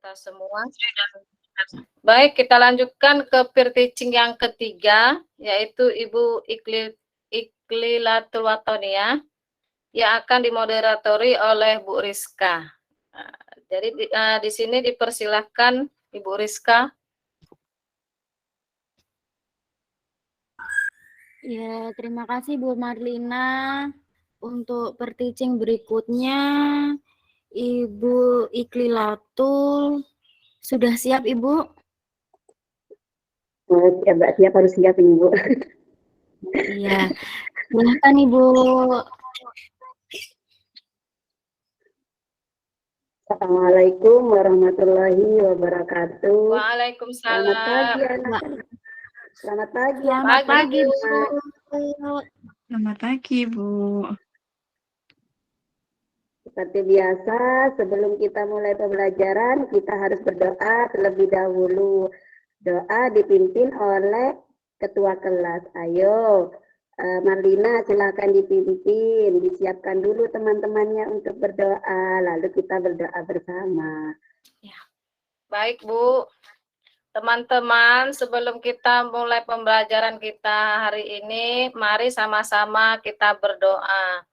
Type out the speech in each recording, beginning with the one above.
kita semua. Baik, kita lanjutkan ke peer teaching yang ketiga, yaitu Ibu Iklilatul Watonia, yang akan dimoderatori oleh Bu Rizka. Jadi di sini dipersilahkan Ibu Rizka. Ya, terima kasih Bu Marlina. Untuk peer teaching berikutnya, Ibu Iklilatul. Sudah siap, Ibu? Ya, Mbak, siap, harus siap ini, Bu. Iya. Silahkan, Ibu. Assalamualaikum warahmatullahi wabarakatuh. Waalaikumsalam. Selamat pagi, anak-anak. Selamat pagi. Selamat pagi, Bu. Selamat pagi, Bu. Seperti biasa, sebelum kita mulai pembelajaran, kita harus berdoa terlebih dahulu. Doa dipimpin oleh ketua kelas. Ayo, Marlina, silakan dipimpin. Disiapkan dulu teman-temannya untuk berdoa, lalu kita berdoa bersama. Ya. Baik, Bu. Teman-teman, sebelum kita mulai pembelajaran kita hari ini, mari sama-sama kita berdoa.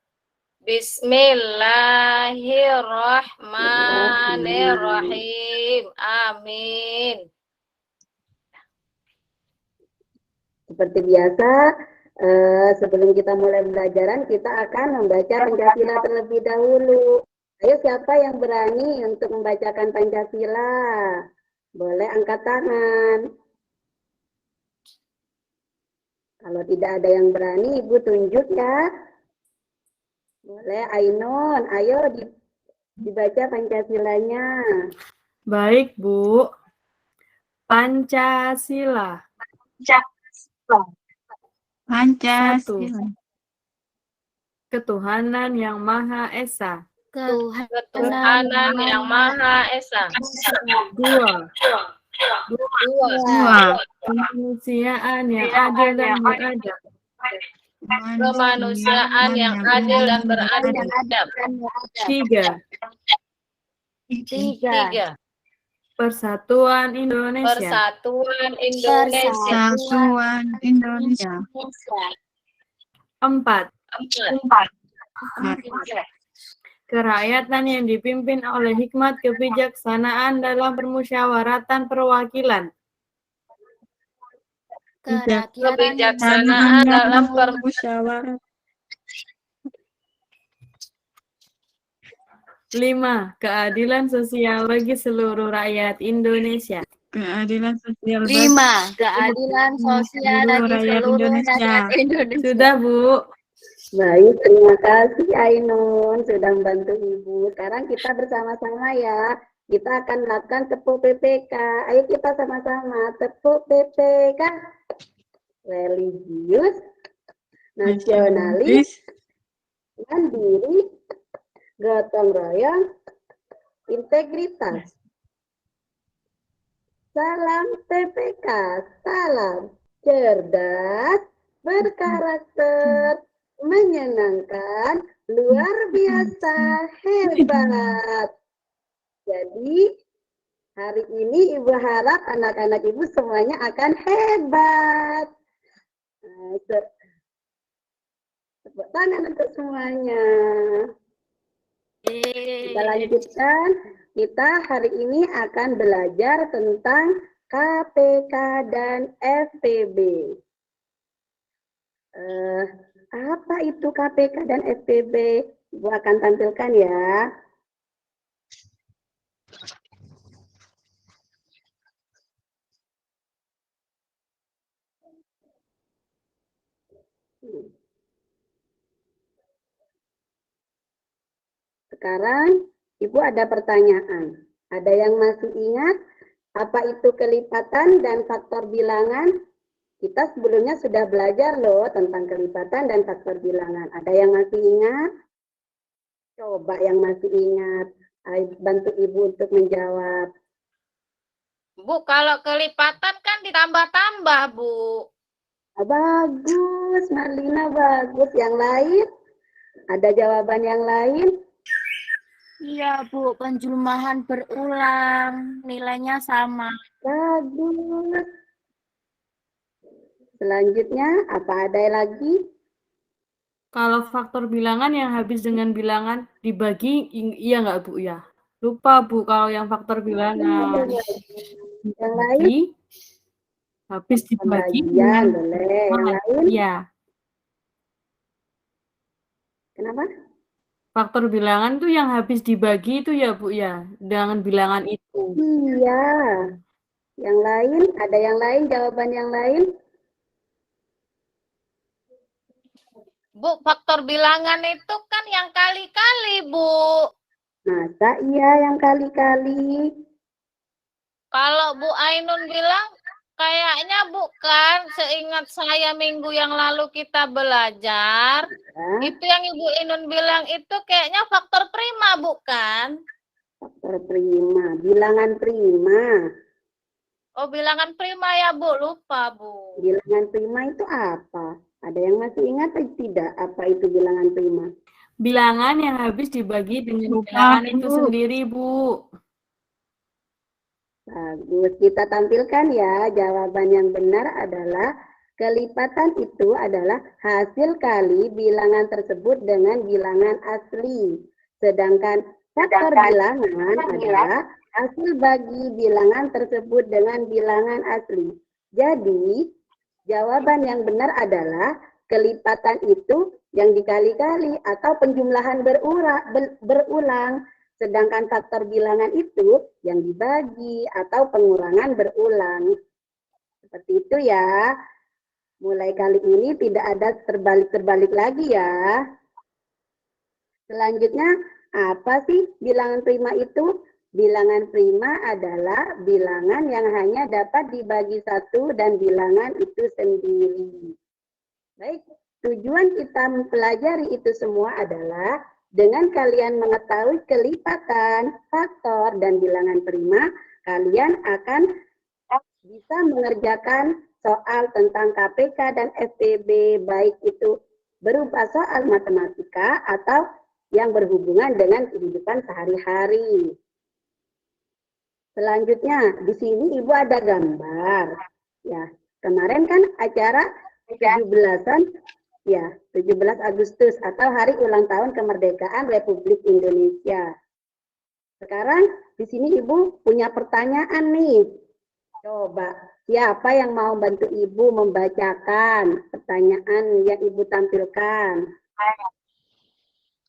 Bismillahirrahmanirrahim. Amin. Seperti biasa, sebelum kita mulai pembelajaran, kita akan membaca Pancasila terlebih dahulu. Ayo, siapa yang berani untuk membacakan Pancasila? Boleh angkat tangan. Kalau tidak ada yang berani, Ibu tunjuk ya. Boleh, Ainun, ayo dibaca Pancasilanya. Baik, Bu. Pancasila. Pancasila. Ketuhanan yang Maha Esa. Ketuhanan yang Maha Esa. Dua. Kemanusiaan yang adil dan beradab. Kemanusiaan yang adil dan beradab. Tiga. Persatuan Indonesia. Persatuan Indonesia. Empat. Kerakyatan yang dipimpin oleh hikmat kebijaksanaan dalam permusyawaratan perwakilan. Kebijaksanaan dalam permusyawaratan. 5. Keadilan sosial bagi seluruh rakyat Indonesia. Keadilan sosial bagi Keadilan sosial bagi seluruh rakyat Indonesia. Sudah, Bu. Baik, terima kasih Ainun sudah membantu Ibu. Sekarang kita bersama-sama ya. Kita akan melakukan tepuk PPK. Ayo kita sama-sama tepuk PPK. Religius, nasionalis, mandiri, gotong royong, integritas. Salam PPK, salam cerdas, berkarakter, menyenangkan, luar biasa, hebat. Jadi hari ini Ibu harap anak-anak Ibu semuanya akan hebat. Tepuk tangan untuk semuanya. Kita lanjutkan. Kita hari ini akan belajar tentang KPK dan FPB. Apa itu KPK dan FPB? Ibu akan tampilkan ya. Sekarang Ibu ada pertanyaan. Ada yang masih ingat apa itu kelipatan dan faktor bilangan? Kita sebelumnya sudah belajar loh tentang kelipatan dan faktor bilangan. Ada yang masih ingat? Coba yang masih ingat, bantu Ibu untuk menjawab. Bu, kalau kelipatan kan ditambah-tambah, Bu. Bagus, Marlina, bagus. Yang lain? Ada jawaban yang lain? Iya, Bu. Penjumlahan berulang. Nilainya sama. Bagus. Selanjutnya, apa ada lagi? Kalau faktor bilangan yang habis dengan bilangan dibagi, iya nggak Bu ya? Lupa Bu kalau yang faktor bilangan. Yang lain? Habis dibagi Pembagian, boleh. Yang lain? Iya. Kenapa? Faktor bilangan tuh yang habis dibagi itu ya Bu ya, dengan bilangan itu. Iya. Yang lain? Ada yang lain? Jawaban yang lain? Bu, faktor bilangan itu kan yang kali-kali, Bu. Masa iya yang kali-kali? Kalau Bu Ainun bilang, kayaknya bukan. Seingat saya minggu yang lalu kita belajar, itu yang Ibu Ainun bilang itu kayaknya faktor prima, bukan? Faktor prima, bilangan prima. Oh, bilangan prima ya, Bu. Lupa, Bu. Bilangan prima itu apa? Ada yang masih ingat atau tidak apa itu bilangan prima? Bilangan yang habis dibagi dengan bilangan itu sendiri, Bu. Bagus, kita tampilkan ya. Jawaban yang benar adalah kelipatan itu adalah hasil kali bilangan tersebut dengan bilangan asli. Sedangkan faktor bilangan adalah hasil bagi bilangan tersebut dengan bilangan asli. Jadi, jawaban yang benar adalah kelipatan itu yang dikali-kali atau penjumlahan berulang. Sedangkan faktor bilangan itu yang dibagi atau pengurangan berulang. Seperti itu ya. Mulai kali ini tidak ada terbalik-terbalik lagi ya. Selanjutnya, apa sih bilangan prima itu? Bilangan prima adalah bilangan yang hanya dapat dibagi satu dan bilangan itu sendiri. Baik, tujuan kita mempelajari itu semua adalah dengan kalian mengetahui kelipatan, faktor, dan bilangan prima, kalian akan bisa mengerjakan soal tentang KPK dan SPB, baik itu berupa soal matematika atau yang berhubungan dengan kehidupan sehari-hari. Selanjutnya, di sini Ibu ada gambar. Ya, kemarin kan acara 17-an, ya, 17 Agustus atau Hari Ulang Tahun Kemerdekaan Republik Indonesia. Sekarang di sini Ibu punya pertanyaan nih. Coba, siapa yang mau bantu Ibu membacakan pertanyaan yang Ibu tampilkan?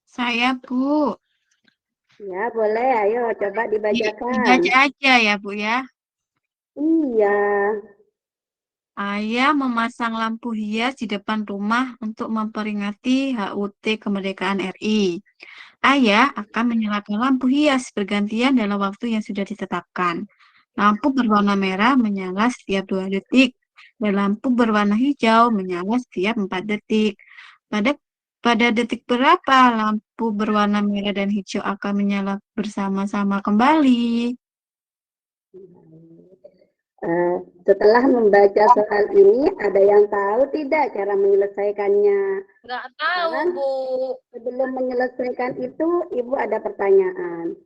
Saya, Bu. Ya, boleh. Ayo, coba dibacakan. Dibaca aja ya, Bu ya. Iya. Ayah memasang lampu hias di depan rumah untuk memperingati HUT Kemerdekaan RI. Ayah akan menyalakan lampu hias bergantian dalam waktu yang sudah ditetapkan. Lampu berwarna merah menyala setiap 2 detik, dan lampu berwarna hijau menyala setiap 4 detik. Pada detik berapa lampu berwarna merah dan hijau akan menyala bersama-sama kembali? Setelah membaca soal ini, ada yang tahu tidak cara menyelesaikannya? Nggak tahu, Sekarang, Bu. sebelum menyelesaikan itu, Ibu ada pertanyaan.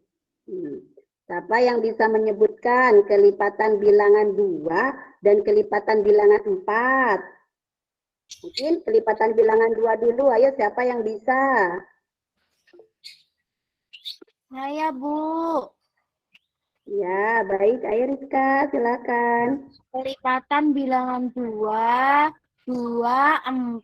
Siapa yang bisa menyebutkan kelipatan bilangan 2 dan kelipatan bilangan 4? Mungkin kelipatan bilangan 2 dulu, ayo siapa yang bisa? Saya, Bu. Ya, baik. Ayo Rizka, silakan. Kelipatan bilangan 2, 4,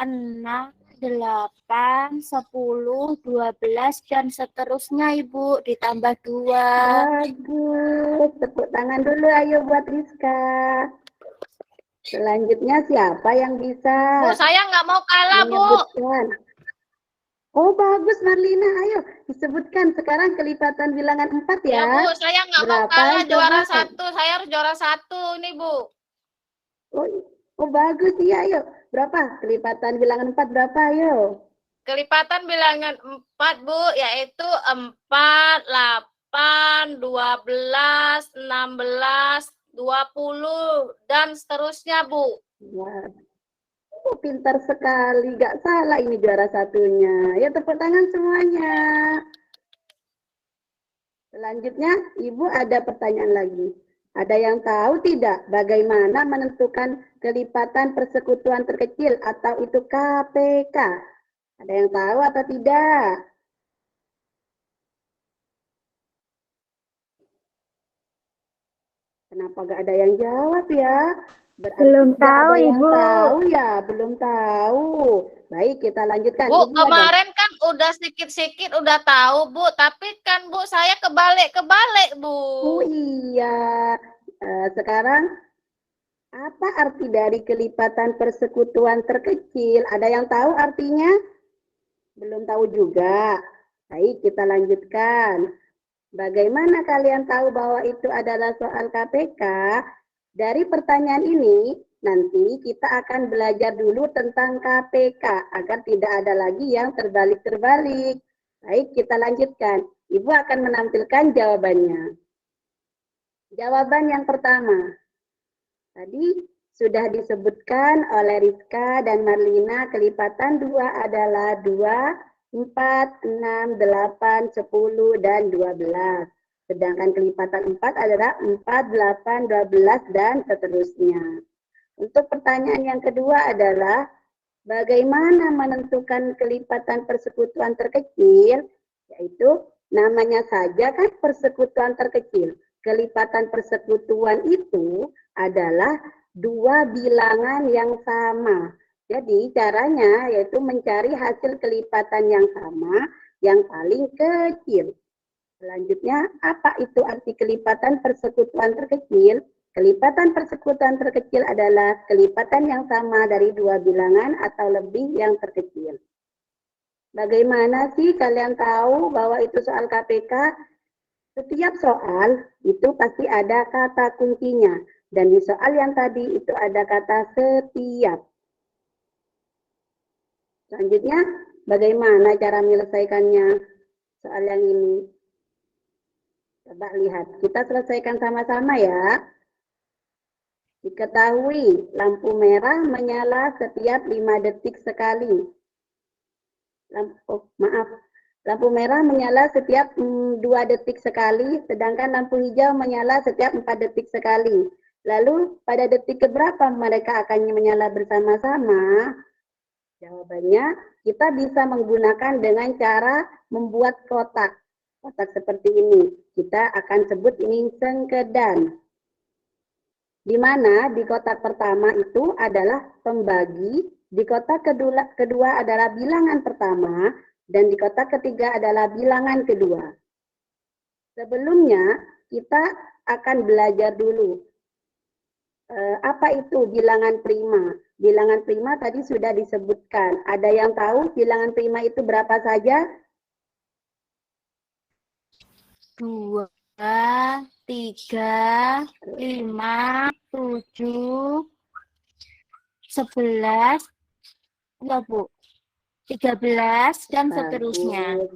6, 8, 10, 12, dan seterusnya, Ibu. Ditambah 2. Bagus. Tepuk tangan dulu, ayo buat Rizka. Selanjutnya siapa yang bisa Bu, saya nggak mau kalah, Bu. menyebutkan? Oh, bagus Marlina. Ayo, disebutkan sekarang kelipatan bilangan 4 Ya, ya. Bu, saya nggak mau Berapa? kalah juara Coba. 1. Saya harus juara 1 nih, Bu. Oh, bagus. Iya, ayo. Berapa? Kelipatan bilangan 4 berapa? Ayo. Kelipatan bilangan 4, Bu, yaitu 4, 8, 12, 16, 20, dan seterusnya, Bu. Wah. Oh, pintar sekali. Gak salah ini juara satunya. Ya, tepuk tangan semuanya. Selanjutnya, Ibu ada pertanyaan lagi. Ada yang tahu tidak bagaimana menentukan kelipatan persekutuan terkecil atau itu KPK? Ada yang tahu atau tidak? Kenapa gak ada yang jawab ya? Berarti Belum tidak tahu, ada yang Ibu. tahu ya, belum tahu. Baik, kita lanjutkan. Bu, Ibu ada. kemarin kan udah sedikit-sedikit udah tahu, Bu. Tapi kan, Bu, saya kebalik-kebalik, Bu. Oh iya. Sekarang apa arti dari kelipatan persekutuan terkecil? Ada yang tahu artinya? Belum tahu juga. Baik, kita lanjutkan. Bagaimana kalian tahu bahwa itu adalah soal KPK? Dari pertanyaan ini, nanti kita akan belajar dulu tentang KPK, agar tidak ada lagi yang terbalik-terbalik. Baik, kita lanjutkan. Ibu akan menampilkan jawabannya. Jawaban yang pertama. Tadi sudah disebutkan oleh Rizka dan Marlina, kelipatan 2 adalah 2, 4, 6, 8, 10, dan 12. Sedangkan kelipatan 4 adalah 4, 8, 12, dan seterusnya. Untuk pertanyaan yang kedua adalah, bagaimana menentukan kelipatan persekutuan terkecil? Yaitu, namanya saja kan persekutuan terkecil. Kelipatan persekutuan itu adalah 2 bilangan yang sama. Jadi caranya yaitu mencari hasil kelipatan yang sama yang paling kecil. Selanjutnya, apa itu arti kelipatan persekutuan terkecil? Kelipatan persekutuan terkecil adalah kelipatan yang sama dari 2 bilangan atau lebih yang terkecil. Bagaimana sih kalian tahu bahwa itu soal KPK? Setiap soal itu pasti ada kata kuncinya. Dan di soal yang tadi itu ada kata setiap. Selanjutnya, bagaimana cara menyelesaikannya soal yang ini? Coba lihat, kita selesaikan sama-sama ya. Diketahui lampu merah menyala setiap 5 detik sekali. Lampu merah menyala setiap 2 detik sekali, sedangkan lampu hijau menyala setiap 4 detik sekali. Lalu pada detik keberapa mereka akan menyala bersama-sama? Jawabannya, kita bisa menggunakan dengan cara membuat kotak. Kotak seperti ini. Kita akan sebut ini sengkedan. Di mana di kotak pertama itu adalah pembagi, di kotak kedua adalah bilangan pertama, dan di kotak ketiga adalah bilangan kedua. Sebelumnya, kita akan belajar dulu. Apa itu bilangan prima? Bilangan prima tadi sudah disebutkan. Ada yang tahu bilangan prima itu berapa saja? 2, 3, 5, 7, 11, ya Bu, 13, dan seterusnya.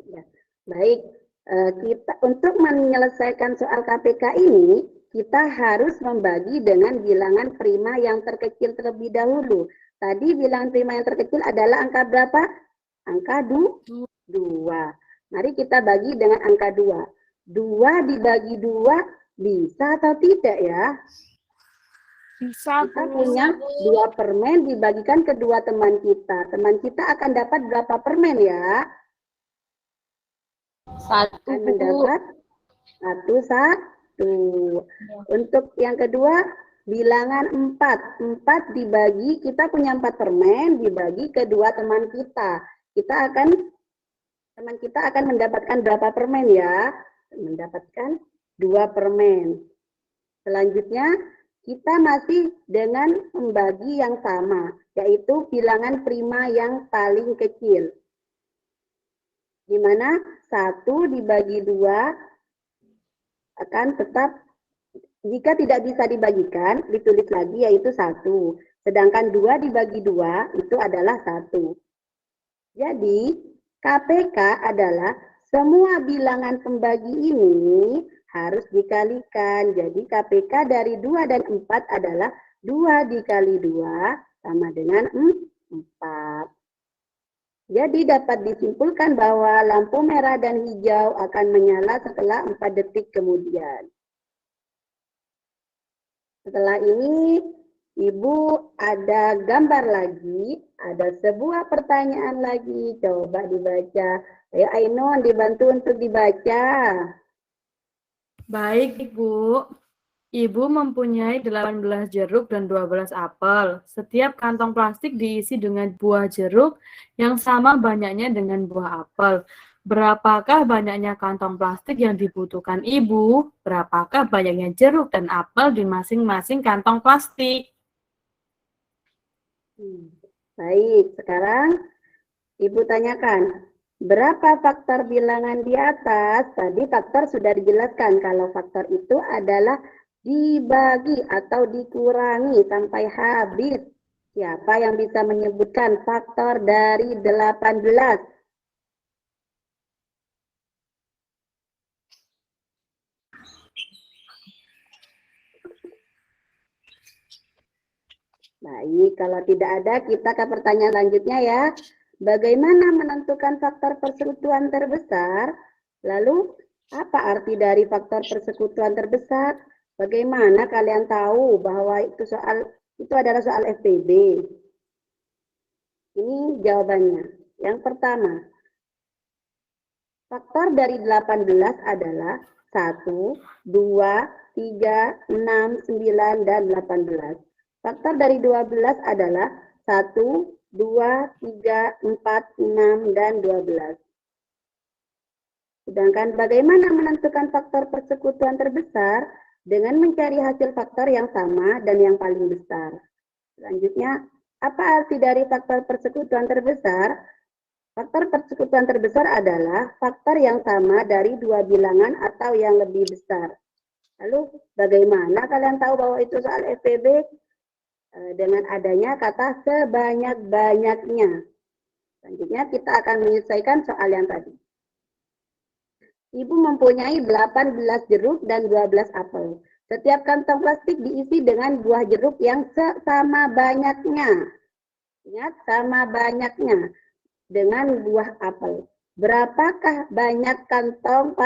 Ya. Baik, kita untuk menyelesaikan soal KPK ini, kita harus membagi dengan bilangan prima yang terkecil terlebih dahulu. Tadi bilangan prima yang terkecil adalah angka berapa? Angka 2. Mari kita bagi dengan angka 2. 2 dibagi 2 bisa atau tidak ya? Bisa, Kita Bu. punya 2 permen dibagikan ke 2 teman kita. Teman kita akan dapat berapa permen ya? 1, Akan Bu. mendapat 1. Untuk yang kedua, bilangan 4. 4 dibagi, kita punya 4 permen, dibagi ke 2 teman kita. Teman kita akan mendapatkan berapa permen ya? Mendapatkan 2 permen. Selanjutnya, kita masih dengan membagi yang sama, yaitu bilangan prima yang paling kecil. Di mana 1 dibagi 2 akan tetap, jika tidak bisa dibagikan, ditulis lagi yaitu 1. Sedangkan 2 dibagi 2 itu adalah 1. Jadi, KPK adalah semua bilangan pembagi ini harus dikalikan. Jadi, KPK dari 2 dan 4 adalah 2 dikali 2 sama dengan 4. Jadi dapat disimpulkan bahwa lampu merah dan hijau akan menyala setelah 4 detik kemudian. Setelah ini, Ibu ada gambar lagi, ada sebuah pertanyaan lagi. Coba dibaca. Ayo Ainun, dibantu untuk dibaca. Baik, Ibu. Ibu mempunyai 18 jeruk dan 12 apel. Setiap kantong plastik diisi dengan buah jeruk yang sama banyaknya dengan buah apel. Berapakah banyaknya kantong plastik yang dibutuhkan Ibu? Berapakah banyaknya jeruk dan apel di masing-masing kantong plastik? Baik, sekarang Ibu tanyakan, berapa faktor bilangan di atas? Tadi faktor sudah dijelaskan, kalau faktor itu adalah dibagi atau dikurangi sampai habis. Siapa yang bisa menyebutkan faktor dari 18? Baik, kalau tidak ada, kita ke pertanyaan selanjutnya ya. Bagaimana menentukan faktor persekutuan terbesar? Lalu, apa arti dari faktor persekutuan terbesar? Bagaimana kalian tahu bahwa itu adalah soal FPB? Ini jawabannya. Yang pertama, faktor dari 18 adalah 1, 2, 3, 6, 9, dan 18. Faktor dari 12 adalah 1, 2, 3, 4, 6, dan 12. Sedangkan bagaimana menentukan faktor persekutuan terbesar? Dengan mencari hasil faktor yang sama dan yang paling besar. Selanjutnya, apa arti dari faktor persekutuan terbesar? Faktor persekutuan terbesar adalah faktor yang sama dari dua bilangan atau yang lebih besar. Lalu, bagaimana kalian tahu bahwa itu soal FPB? Dengan adanya kata sebanyak-banyaknya. Selanjutnya, kita akan menyelesaikan soal yang tadi. Ibu mempunyai 18 jeruk dan 12 apel. Setiap kantong plastik diisi dengan buah jeruk yang sama banyaknya. Ingat, sama banyaknya dengan buah apel. Berapakah banyak kantong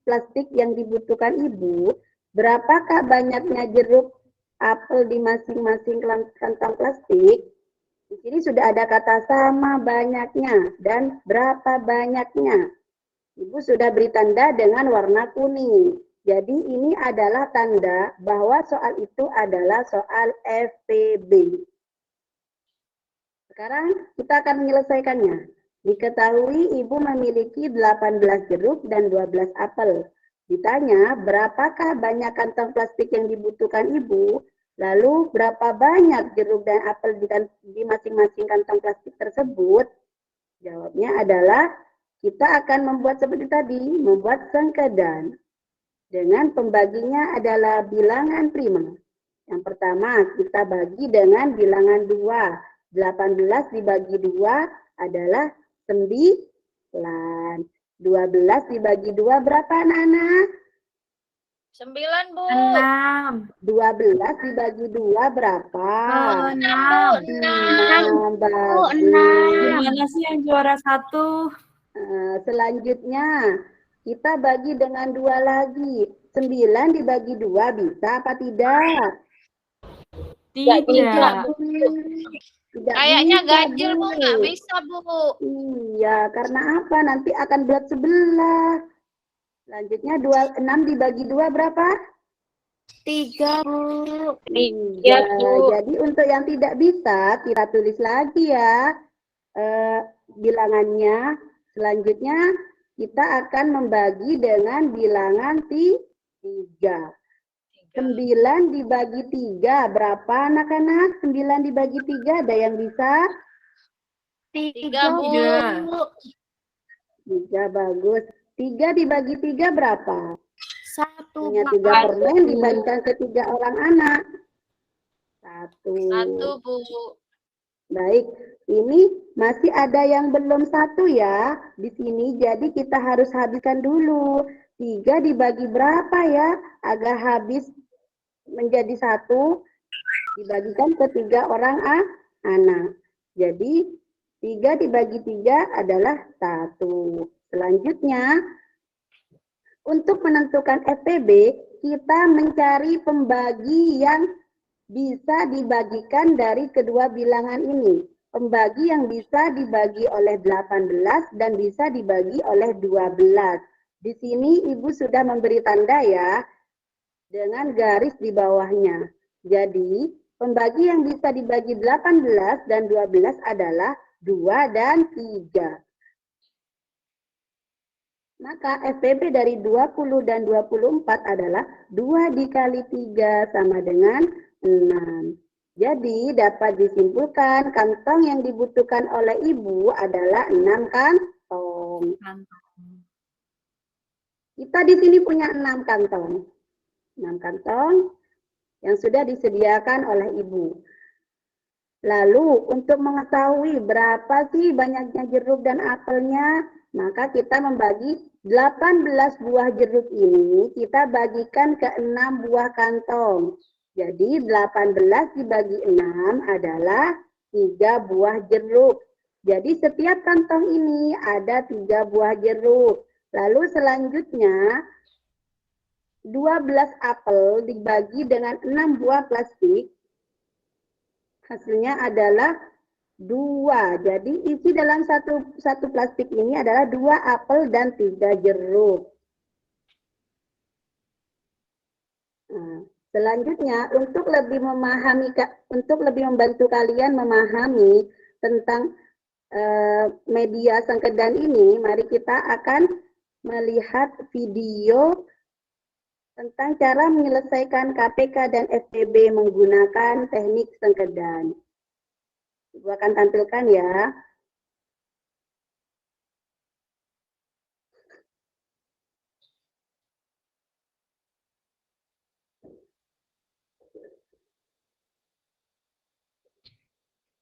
plastik yang dibutuhkan Ibu? Berapakah banyaknya jeruk, apel di masing-masing kantong plastik? Di sini sudah ada kata sama banyaknya dan berapa banyaknya. Ibu sudah beri tanda dengan warna kuning. Jadi ini adalah tanda bahwa soal itu adalah soal FPB. Sekarang kita akan menyelesaikannya. Diketahui Ibu memiliki 18 jeruk dan 12 apel. Ditanya, berapakah banyak kantong plastik yang dibutuhkan Ibu? Lalu berapa banyak jeruk dan apel di masing-masing kantong plastik tersebut? Jawabnya adalah kita akan membuat seperti tadi, membuat sengkedan. Dengan pembaginya adalah bilangan prima. Yang pertama, kita bagi dengan bilangan 2. 18 dibagi 2 adalah 9. 12 dibagi 2 berapa anak-anak? 9, Bu. 6. 12 dibagi 2 berapa? 6. 6. Bagus. Gimana sih yang juara 1? Selanjutnya, kita bagi dengan 2 lagi. 9 dibagi 2 bisa apa tidak? Tidak. Kayaknya bisa, ganjil, Bu. Bu. Nggak bisa, Bu. Iya, karena apa? Nanti akan berat sebelah. Selanjutnya 6 dibagi 2 berapa? 3, Bu. Iya, jadi untuk yang tidak bisa, kita tulis lagi ya bilangannya. Selanjutnya, kita akan membagi dengan bilangan 3. 9 dibagi 3, berapa anak-anak? 9 dibagi 3, ada yang bisa? 3, Bu. 3, bagus. 3 dibagi 3 berapa? 1, Punya 3 permen dibagikan ke 3 orang anak. 1, Bu. Baik, ini masih ada yang belum 1 ya di sini, jadi kita harus habiskan dulu. 3 dibagi berapa ya agar habis menjadi 1, dibagikan ke 3 orang anak. Jadi 3 dibagi 3 adalah 1. Selanjutnya, untuk menentukan FPB, kita mencari pembagi yang bisa dibagikan dari kedua bilangan ini. Pembagi yang bisa dibagi oleh 18 dan bisa dibagi oleh 12. Di sini Ibu sudah memberi tanda ya, dengan garis di bawahnya. Jadi, pembagi yang bisa dibagi 18 dan 12 adalah 2 dan 3. Maka FPB dari 20 dan 24 adalah 2 dikali 3 sama dengan 6. Jadi dapat disimpulkan kantong yang dibutuhkan oleh Ibu adalah 6 kantong. Kita di sini punya 6 kantong. 6 kantong yang sudah disediakan oleh Ibu. Lalu untuk mengetahui berapa sih banyaknya jeruk dan apelnya, maka kita membagi 18 buah jeruk ini kita bagikan ke 6 buah kantong. Jadi 18 dibagi 6 adalah 3 buah jeruk. Jadi setiap kantong ini ada 3 buah jeruk. Lalu selanjutnya 12 apel dibagi dengan 6 buah plastik. Hasilnya adalah 2. Jadi isi dalam satu plastik ini adalah 2 apel dan 3 jeruk. Nah, selanjutnya untuk lebih membantu kalian memahami tentang media sengkedan ini, mari kita akan melihat video tentang cara menyelesaikan KPK dan FPB menggunakan teknik sengkedan. Ibu akan tampilkan ya.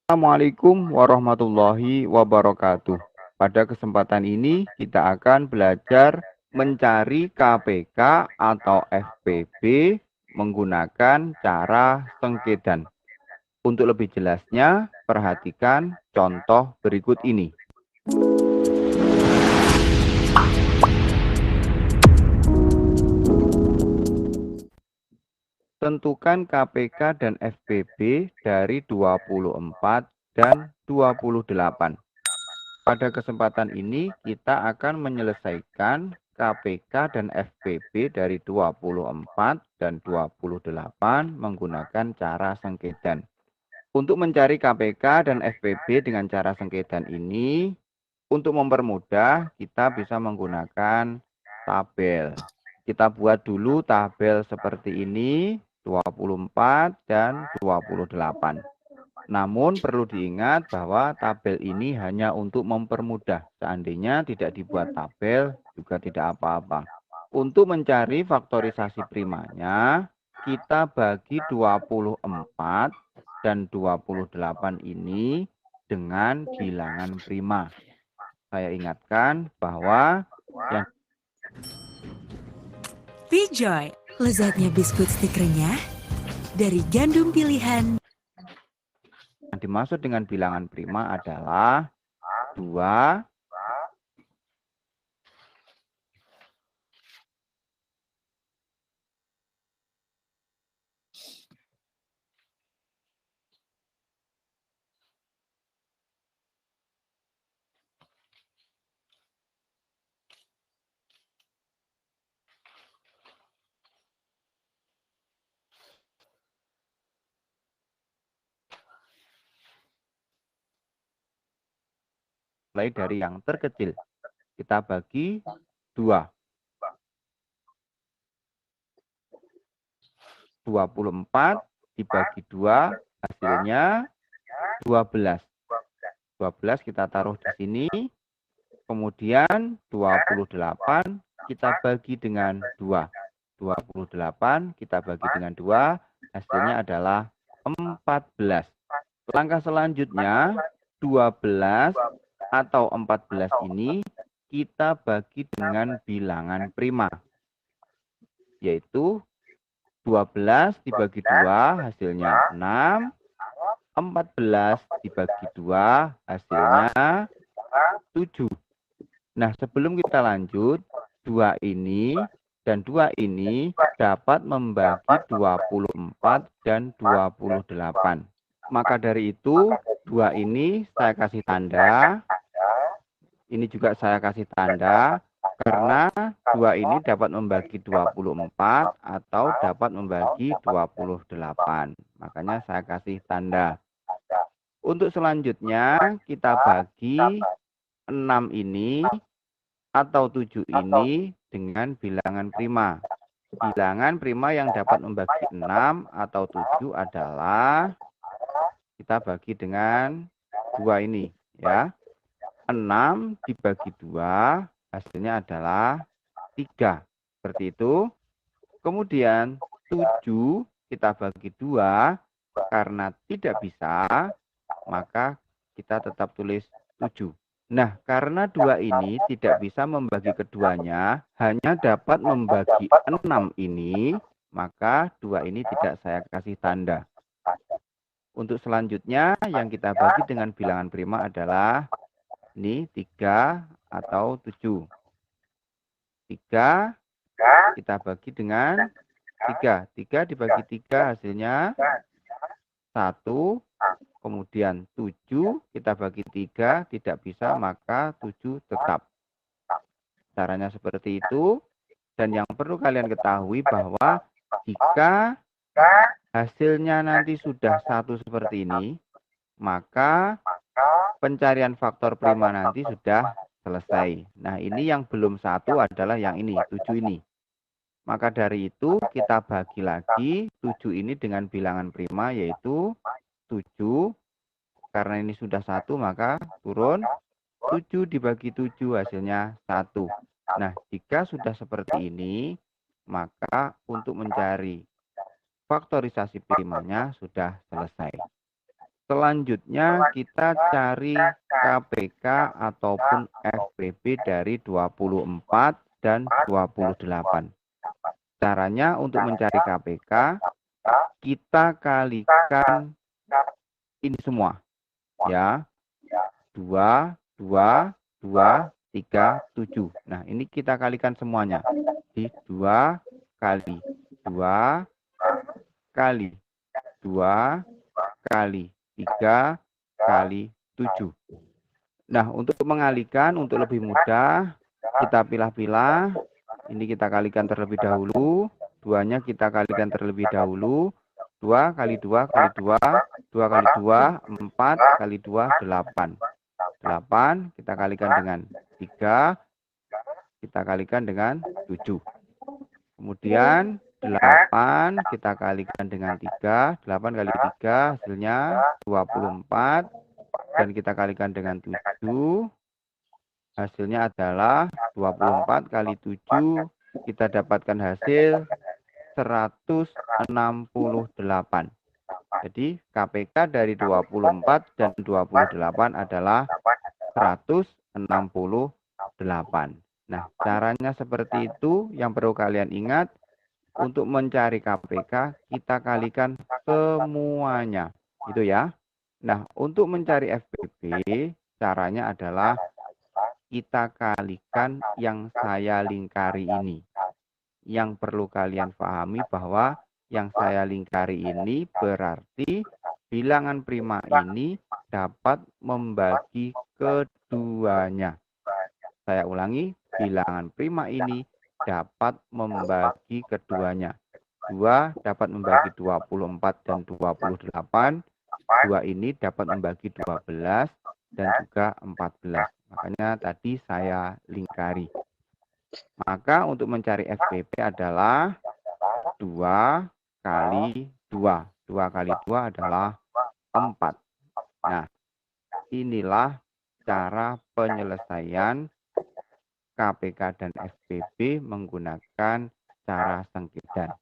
Assalamualaikum warahmatullahi wabarakatuh. Pada kesempatan ini kita akan belajar mencari KPK atau FPB menggunakan cara sengkedan. Untuk lebih jelasnya, perhatikan contoh berikut ini. Tentukan KPK dan FPB dari 24 dan 28. Pada kesempatan ini kita akan menyelesaikan KPK dan FPB dari 24 dan 28 menggunakan cara sengkedan. Untuk mencari KPK dan FPB dengan cara sengkedan ini, untuk mempermudah kita bisa menggunakan tabel. Kita buat dulu tabel seperti ini, 24 dan 28. Namun perlu diingat bahwa tabel ini hanya untuk mempermudah. Seandainya tidak dibuat tabel juga tidak apa-apa. Untuk mencari faktorisasi primanya, kita bagi 24 dan 28 ini dengan bilangan prima. Saya ingatkan bahwa yang V-Joy, lezatnya biskuit stikernya dari gandum pilihan. yang dimaksud dengan bilangan prima adalah 2, mulai dari yang terkecil. Kita bagi 2. 24 dibagi 2 hasilnya 12. 12 kita taruh di sini. Kemudian 28 kita bagi dengan 2. 28 kita bagi dengan 2, hasilnya adalah 14. Langkah selanjutnya 12 atau 14 ini kita bagi dengan bilangan prima, yaitu 12 dibagi 2 hasilnya 6, 14 dibagi 2 hasilnya 7. Nah, sebelum kita lanjut, 2 ini dan 2 ini dapat membagi 24 dan 28. Maka dari itu, 2 ini saya kasih tanda. Ini juga saya kasih tanda. Karena 2 ini dapat membagi 24 atau dapat membagi 28. Makanya saya kasih tanda. Untuk selanjutnya kita bagi 6 ini atau 7 ini dengan bilangan prima. Bilangan prima yang dapat membagi 6 atau 7 adalah kita bagi dengan 2 ini ya. 6 dibagi 2 hasilnya adalah 3. Seperti itu. Kemudian 7 kita bagi 2 karena tidak bisa, maka kita tetap tulis 7. Nah, karena 2 ini tidak bisa membagi keduanya, hanya dapat membagi 6 ini, maka 2 ini tidak saya kasih tanda. Untuk selanjutnya, yang kita bagi dengan bilangan prima adalah ini 3 atau 7. 3 kita bagi dengan 3. 3 dibagi 3 hasilnya 1. Kemudian 7 kita bagi 3 tidak bisa, maka 7 tetap. Caranya seperti itu. Dan yang perlu kalian ketahui bahwa jika hasilnya nanti sudah 1 seperti ini, maka pencarian faktor prima nanti sudah selesai. Nah, ini yang belum 1 adalah yang ini, 7 ini. Maka dari itu kita bagi lagi 7 ini dengan bilangan prima, yaitu 7. Karena ini sudah 1, maka turun 7 dibagi 7 hasilnya 1. Nah, jika sudah seperti ini, maka untuk mencari faktorisasi primanya sudah selesai. Selanjutnya kita cari KPK ataupun FPB dari 24 dan 28. Caranya untuk mencari KPK, kita kalikan ini semua. Ya, 2, 2, 2, 3, 7. Nah, ini kita kalikan semuanya. Di 2 kali 2 kali 2 kali 3 kali 7. Nah, untuk mengalikan, untuk lebih mudah, kita pilah-pilah. Ini kita kalikan terlebih dahulu. 2-nya kita kalikan terlebih dahulu. 2 kali 2 kali 2, 2 kali 2, 4 kali 2, 8. 8 kita kalikan dengan 3, kita kalikan dengan 7. Kemudian 8 kita kalikan dengan 3, 8 kali 3 hasilnya 24. Dan kita kalikan dengan 7, hasilnya adalah 24 kali 7, kita dapatkan hasil 168. Jadi KPK dari 24 dan 28 adalah 168. Nah, caranya seperti itu. Yang perlu kalian ingat, untuk mencari KPK, kita kalikan semuanya. Itu ya. Nah, untuk mencari FPB, caranya adalah kita kalikan yang saya lingkari ini. Yang perlu kalian pahami bahwa yang saya lingkari ini berarti bilangan prima ini dapat membagi keduanya. Saya ulangi, bilangan prima ini dapat membagi keduanya. 2 dapat membagi 24 dan 28. 2 ini dapat membagi 12 dan juga 14. Makanya tadi saya lingkari. Maka untuk mencari FPB adalah 2 kali 2. 2 kali 2 adalah 4. Nah, inilah cara penyelesaian KPK dan FPB menggunakan cara sengketan.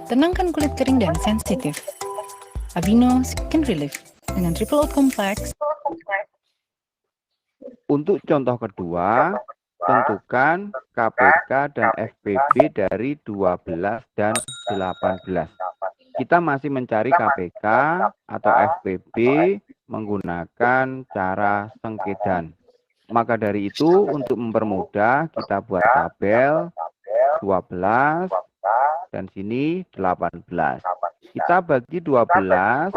Tenangkan kulit kering dan sensitif. Aveeno Skin Relief dengan Triple Oat Complex. Untuk contoh kedua, tentukan KPK dan FPB dari 12 dan 18. kita masih mencari KPK atau FPB menggunakan cara sengkedan. Maka dari itu, untuk mempermudah, kita buat tabel 12 dan sini 18. Kita bagi 12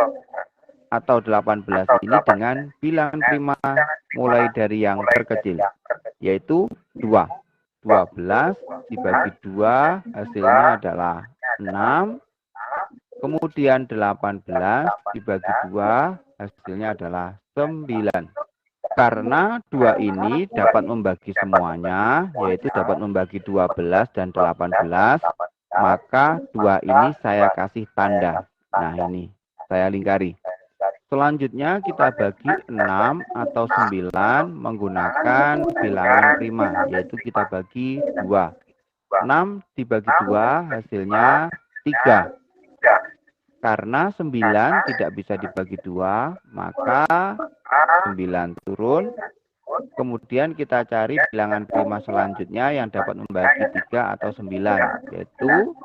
atau 18 ini dengan bilangan prima mulai dari yang terkecil, yaitu 2. 12 dibagi 2 hasilnya adalah 6. Kemudian 18 dibagi 2 hasilnya adalah 9. Karena 2 ini dapat membagi semuanya, yaitu dapat membagi 12 dan 18, maka 2 ini saya kasih tanda. Nah, ini saya lingkari. Selanjutnya kita bagi 6 atau 9 menggunakan bilangan prima, yaitu kita bagi 2. 6 dibagi 2 hasilnya 3. Karena 9 tidak bisa dibagi 2, maka 9 turun. Kemudian kita cari bilangan prima selanjutnya yang dapat membagi 3 atau 9, yaitu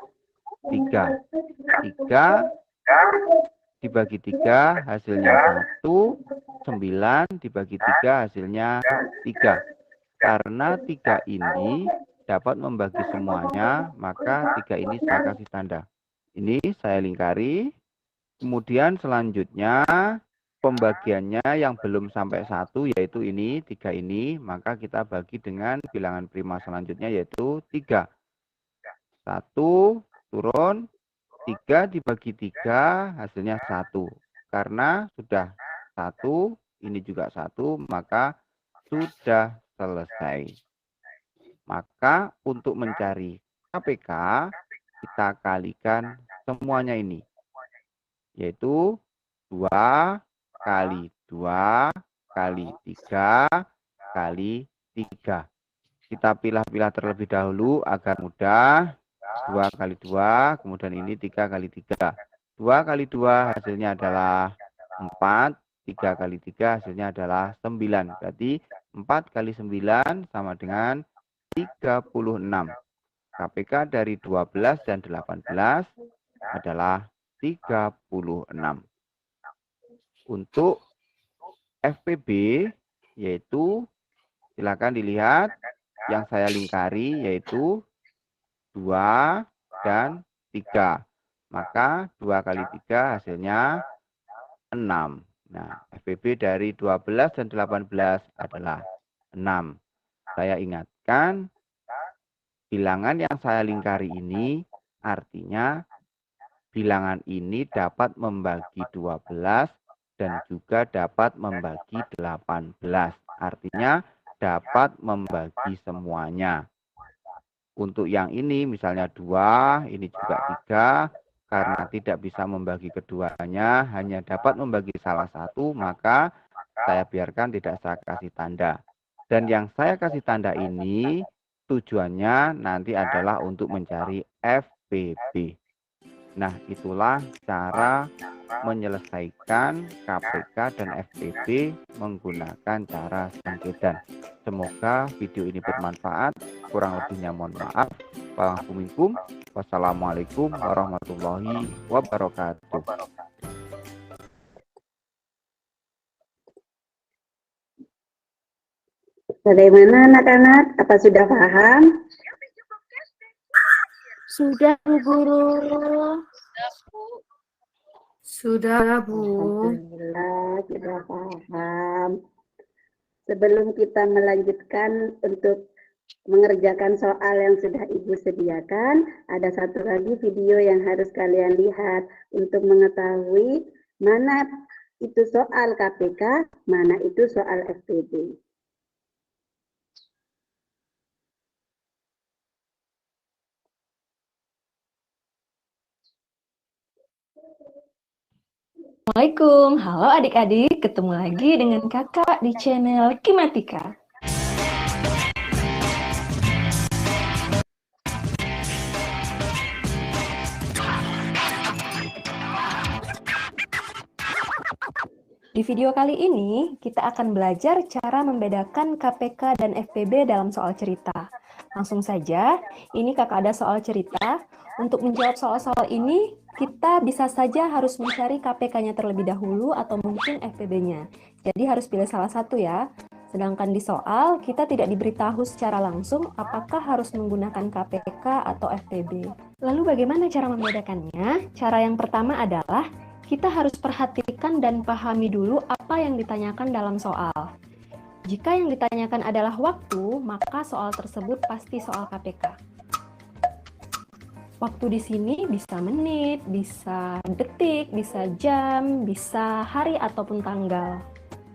3. 3 dibagi 3 hasilnya 1, 9 dibagi 3 hasilnya 3. Karena 3 ini dapat membagi semuanya, maka 3 ini saya kasih tanda. Ini saya lingkari. Kemudian selanjutnya pembagiannya yang belum sampai 1, yaitu ini, 3 ini, maka kita bagi dengan bilangan prima selanjutnya, yaitu 3. 1 turun, 3 dibagi 3 hasilnya 1. Karena sudah 1, ini juga 1, maka sudah selesai. Maka untuk mencari KPK, kita kalikan semuanya ini, yaitu 2 kali 2 kali 3 kali 3. Kita pilah-pilah terlebih dahulu agar mudah. 2 kali 2, kemudian ini 3 kali 3. 2 kali 2 hasilnya adalah 4, 3 kali 3 hasilnya adalah 9. Berarti 4 kali 9 sama dengan 36. KPK dari 12 dan 18 adalah 36. Untuk FPB, yaitu silakan dilihat yang saya lingkari, yaitu 2 dan 3. Maka 2 kali 3 hasilnya 6. Nah, FPB dari 12 dan 18 adalah 6. Saya ingatkan, bilangan yang saya lingkari ini artinya bilangan ini dapat membagi 12 dan juga dapat membagi 18. Artinya dapat membagi semuanya. Untuk yang ini misalnya 2, ini juga 3, karena tidak bisa membagi keduanya, hanya dapat membagi salah satu, maka saya biarkan tidak saya kasih tanda. Dan yang saya kasih tanda ini tujuannya nanti adalah untuk mencari FPB. Nah, itulah cara menyelesaikan KPK dan FPB menggunakan cara sengkedan. Semoga video ini bermanfaat. Kurang lebihnya mohon maaf. Wassalamualaikum warahmatullahi wabarakatuh. Bagaimana anak-anak? Apa sudah paham? Sudah, Bu Guru. Sudah, Bu. Alhamdulillah, sudah paham. Sebelum kita melanjutkan untuk mengerjakan soal yang sudah Ibu sediakan, ada satu lagi video yang harus kalian lihat untuk mengetahui mana itu soal KPK, mana itu soal FPB. Assalamualaikum, halo adik-adik, ketemu lagi dengan kakak di channel Kimatika. Di video kali ini, kita akan belajar cara membedakan KPK dan FPB dalam soal cerita. Langsung saja, ini kakak ada soal cerita. Untuk menjawab soal-soal ini, kita bisa saja harus mencari KPK-nya terlebih dahulu atau mungkin FPB-nya. Jadi harus pilih salah satu ya. Sedangkan di soal, kita tidak diberitahu secara langsung apakah harus menggunakan KPK atau FPB. Lalu bagaimana cara membedakannya? Cara yang pertama adalah kita harus perhatikan dan pahami dulu apa yang ditanyakan dalam soal. Jika yang ditanyakan adalah waktu, maka soal tersebut pasti soal KPK. Waktu di sini bisa menit, bisa detik, bisa jam, bisa hari ataupun tanggal.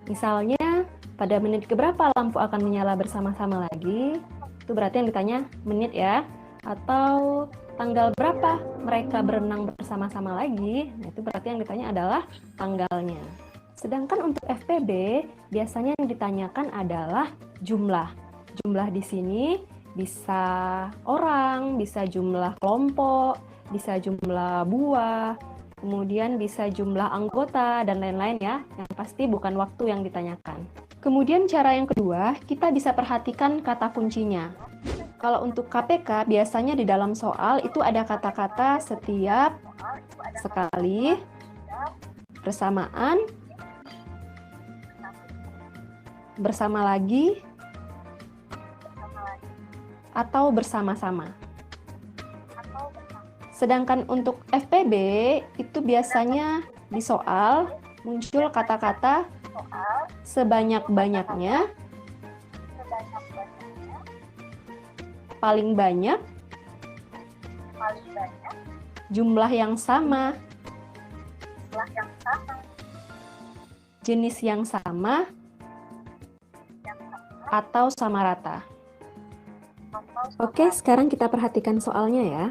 Misalnya, pada menit keberapa lampu akan menyala bersama-sama lagi? Itu berarti yang ditanya menit ya. Atau tanggal berapa mereka berenang bersama-sama lagi? Nah, itu berarti yang ditanya adalah tanggalnya. Sedangkan untuk FPB, biasanya yang ditanyakan adalah jumlah. Jumlah di sini bisa orang, bisa jumlah kelompok, bisa jumlah buah, kemudian bisa jumlah anggota, dan lain-lain ya. Yang pasti bukan waktu yang ditanyakan. Kemudian cara yang kedua, kita bisa perhatikan kata kuncinya. Kalau untuk KPK, biasanya di dalam soal itu ada kata-kata setiap, sekali, bersamaan, bersama lagi, atau bersama-sama. Sedangkan untuk FPB, itu biasanya di soal muncul kata-kata sebanyak-banyaknya, paling banyak, jumlah yang sama, jenis yang sama, atau sama rata. Oke, sekarang kita perhatikan soalnya ya.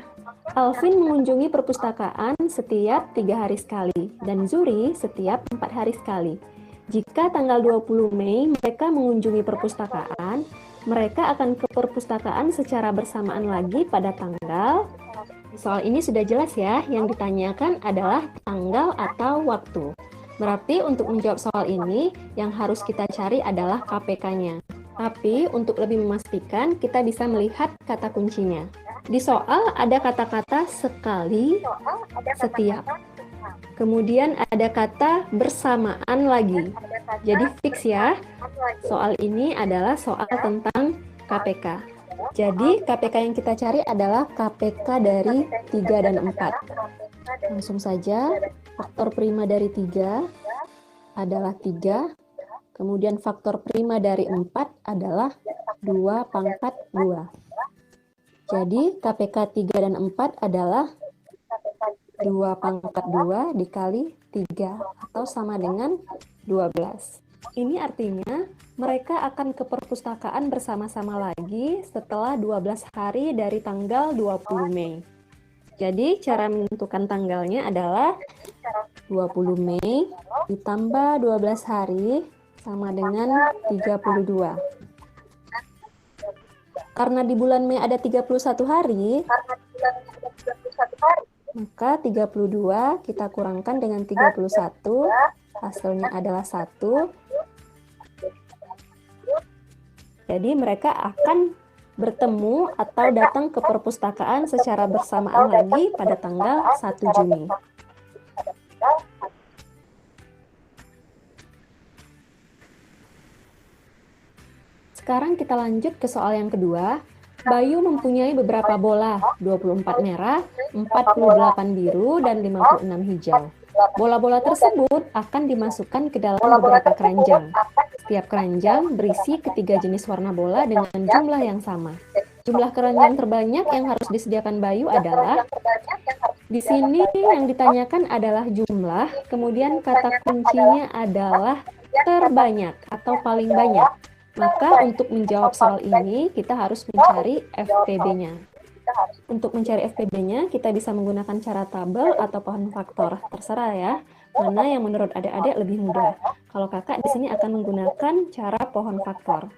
Alvin mengunjungi perpustakaan setiap 3 hari sekali, dan Zuri setiap 4 hari sekali. Jika tanggal 20 Mei mereka mengunjungi perpustakaan, mereka akan ke perpustakaan secara bersamaan lagi pada tanggal. Soal ini sudah jelas ya, yang ditanyakan adalah tanggal atau waktu. Berarti untuk menjawab soal ini, yang harus kita cari adalah KPK-nya. Tapi untuk lebih memastikan, kita bisa melihat kata kuncinya. Di soal ada kata-kata sekali, setiap. Kemudian ada kata bersamaan lagi. Jadi fix ya, soal ini adalah soal tentang KPK. Jadi KPK yang kita cari adalah KPK dari 3 dan 4. Langsung saja, faktor prima dari 3 adalah 3. Kemudian faktor prima dari 4 adalah 2 pangkat 2. Jadi KPK 3 dan 4 adalah 2 pangkat 2 dikali 3 atau sama dengan 12. Ini artinya mereka akan ke perpustakaan bersama-sama lagi setelah 12 hari dari tanggal 20 Mei. Jadi cara menentukan tanggalnya adalah 20 Mei ditambah 12 hari sama dengan 32. Karena di bulan Mei ada 31 hari, maka 32 kita kurangkan dengan 31, hasilnya adalah 1. Jadi mereka akan bertemu atau datang ke perpustakaan secara bersamaan lagi pada tanggal 1 Juni. Sekarang kita lanjut ke soal yang kedua. Bayu mempunyai beberapa bola, 24 merah, 48 biru, dan 56 hijau. Bola-bola tersebut akan dimasukkan ke dalam beberapa keranjang. Setiap keranjang berisi ketiga jenis warna bola dengan jumlah yang sama. Jumlah keranjang terbanyak yang harus disediakan Bayu adalah, di sini yang ditanyakan adalah jumlah, kemudian kata kuncinya adalah terbanyak atau paling banyak. Maka untuk menjawab soal ini, kita harus mencari FPB-nya. Untuk mencari FPB-nya, kita bisa menggunakan cara tabel atau pohon faktor. Terserah ya, mana yang menurut adik-adik lebih mudah. Kalau kakak di sini akan menggunakan cara pohon faktor.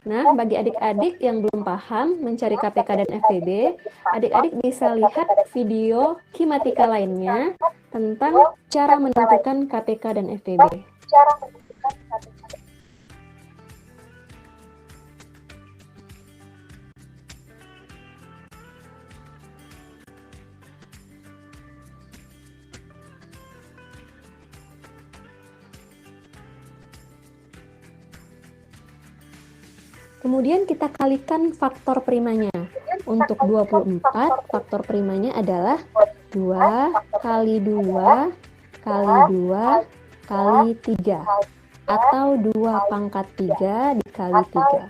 Nah, bagi adik-adik yang belum paham mencari KPK dan FPB, adik-adik bisa lihat video Kimatika lainnya tentang cara menentukan KPK dan FPB. Kemudian kita kalikan faktor primanya. Untuk 24, faktor primanya adalah 2 kali 2 kali 2 kali 3. Atau 2 pangkat 3 dikali 3.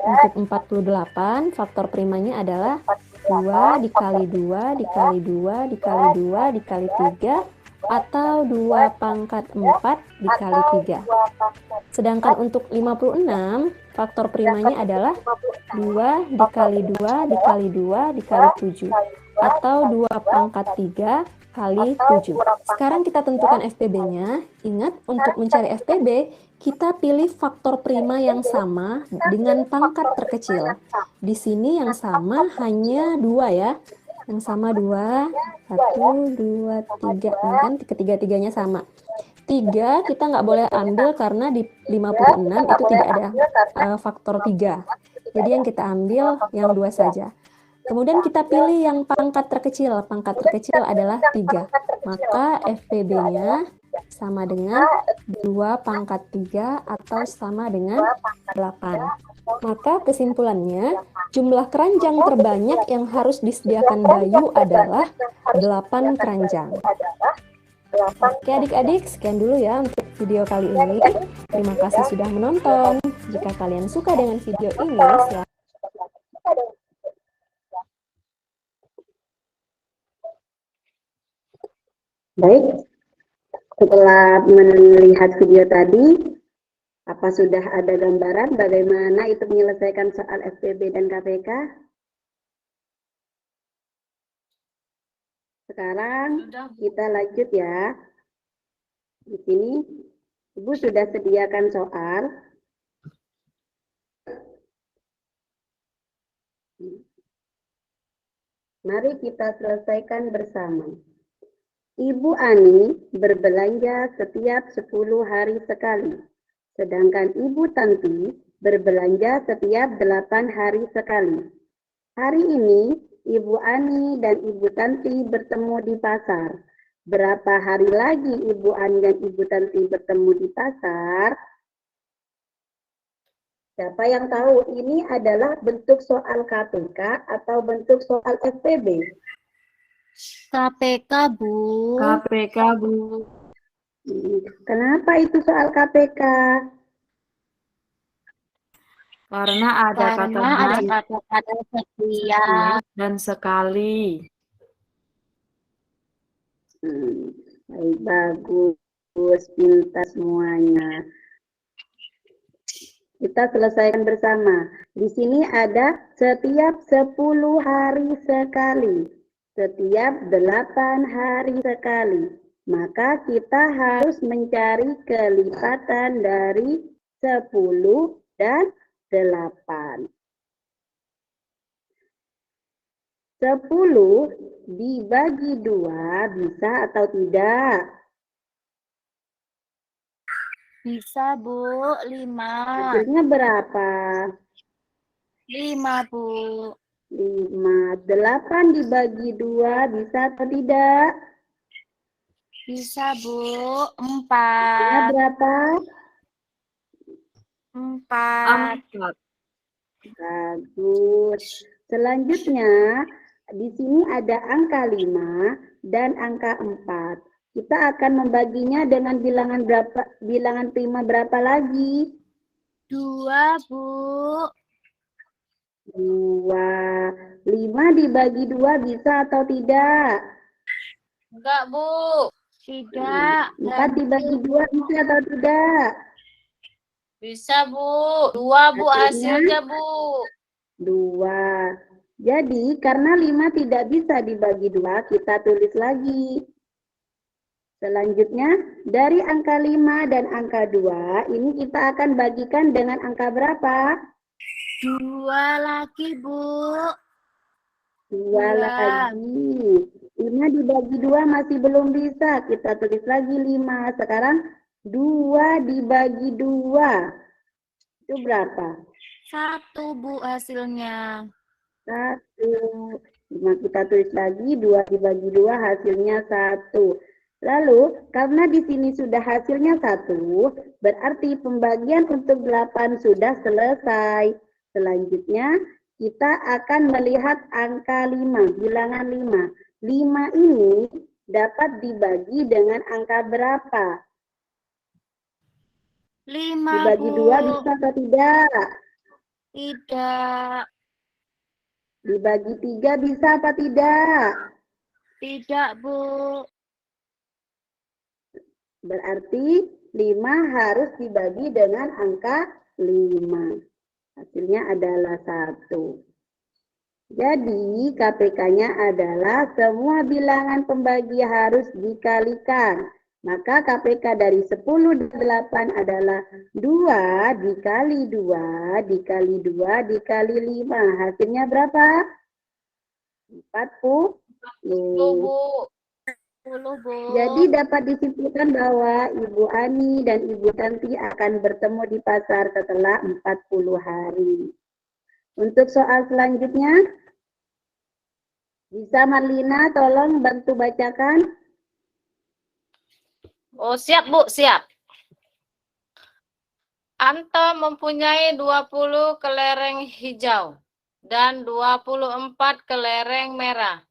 Untuk 48, faktor primanya adalah 2 dikali 2 dikali 2 dikali 2 dikali 3. Atau 2 pangkat 4 dikali 3. Sedangkan untuk 56, faktor primanya adalah 2 dikali 2 dikali 2 dikali 7. Atau 2 pangkat 3 kali 7. Sekarang kita tentukan FPB-nya. Ingat, untuk mencari FPB, kita pilih faktor prima yang sama dengan pangkat terkecil. Di sini yang sama hanya 2 ya. Yang sama 2, 1, 2, 3, ini kan ketiga-tiganya sama. 3 kita nggak boleh ambil karena di 56 itu tidak ada faktor 3. Jadi yang kita ambil yang 2 saja. Kemudian kita pilih yang pangkat terkecil. Pangkat terkecil adalah 3. Maka FPB-nya sama dengan 2 pangkat 3 atau sama dengan 8. Maka kesimpulannya, jumlah keranjang terbanyak yang harus disediakan Bayu adalah 8 keranjang. Oke adik-adik, sekian dulu ya untuk video kali ini. Terima kasih sudah menonton. Jika kalian suka dengan video ini, silahkan. Baik, setelah melihat video tadi, apa sudah ada gambaran bagaimana itu menyelesaikan soal FPB dan KPK? Sekarang kita lanjut ya. Di sini Ibu sudah sediakan soal. Mari kita selesaikan bersama. Ibu Ani berbelanja setiap 10 hari sekali. Sedangkan Ibu Tanti berbelanja setiap 8 hari sekali. Hari ini Ibu Ani dan Ibu Tanti bertemu di pasar. Berapa hari lagi Ibu Ani dan Ibu Tanti bertemu di pasar? Siapa yang tahu ini adalah bentuk soal KPK atau bentuk soal FPB? KPK, Bu. KPK, Bu. Kenapa itu soal KPK? Karena ada kata-kata setiap dan sekali. Baik, bagus, pintar semuanya. Kita selesaikan bersama. Di sini ada setiap 10 hari sekali. Setiap 8 hari sekali. Maka kita harus mencari kelipatan dari 10 dan 8. 10 dibagi 2 bisa atau tidak? bisa, Bu. 5. Hasilnya berapa? 5, Bu. 5. 8 dibagi 2 bisa atau tidak? Bisa, Bu. Hasilnya 4. berapa? 4. Bagus. Selanjutnya, di sini ada angka 5 dan angka 4. Kita akan membaginya dengan bilangan berapa? Bilangan prima berapa lagi? 2, Bu. 2. 5 dibagi 2 bisa atau tidak? Enggak, Bu. Tidak. 4 dibagi 2 bisa atau tidak? Bisa, Bu. 2, Bu, hasilnya, Bu. 2. Jadi, karena 5 tidak bisa dibagi 2, kita tulis lagi. Selanjutnya, dari angka 5 dan angka 2, ini kita akan bagikan dengan angka berapa? 2 lagi, Bu. 2 lagi. 5 dibagi 2 masih belum bisa. Kita tulis lagi 5. Sekarang 2 dibagi 2. Itu berapa? 1, Bu, hasilnya. 1. 5 kita tulis lagi, 2 dibagi 2 hasilnya 1. Lalu, karena di sini sudah hasilnya 1, berarti pembagian untuk 8 sudah selesai. Selanjutnya, kita akan melihat angka 5, bilangan 5. 5 ini dapat dibagi dengan angka berapa? 5, Dibagi Bu. 2 bisa atau tidak? Tidak. Dibagi 3 bisa apa tidak? Tidak, Bu. Berarti 5 harus dibagi dengan angka 5. Hasilnya adalah 1. Jadi KPK-nya adalah semua bilangan pembagi harus dikalikan. Maka KPK dari 10 dan 8 adalah 2 dikali 2 dikali 2 dikali 5. Hasilnya berapa? 40. Bu. 10, Bu. Jadi dapat disimpulkan bahwa Ibu Ani dan Ibu Tanti akan bertemu di pasar setelah 40 hari. Untuk soal selanjutnya, bisa Marlina tolong bantu bacakan? Oh, siap, Bu, siap. Anto mempunyai 20 kelereng hijau dan 24 kelereng merah.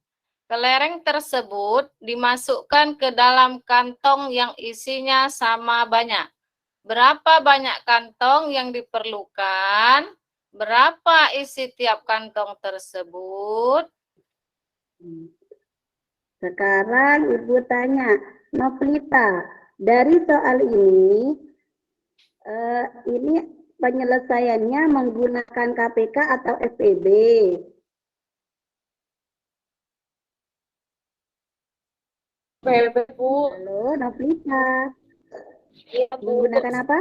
Kelereng tersebut dimasukkan ke dalam kantong yang isinya sama banyak. Berapa banyak kantong yang diperlukan? Berapa isi tiap kantong tersebut? Sekarang Ibu tanya, Noflita, dari soal ini penyelesaiannya menggunakan KPK atau FPB? FPB, Bu. Halo, Noflita. Iya, Bu. Menggunakan apa?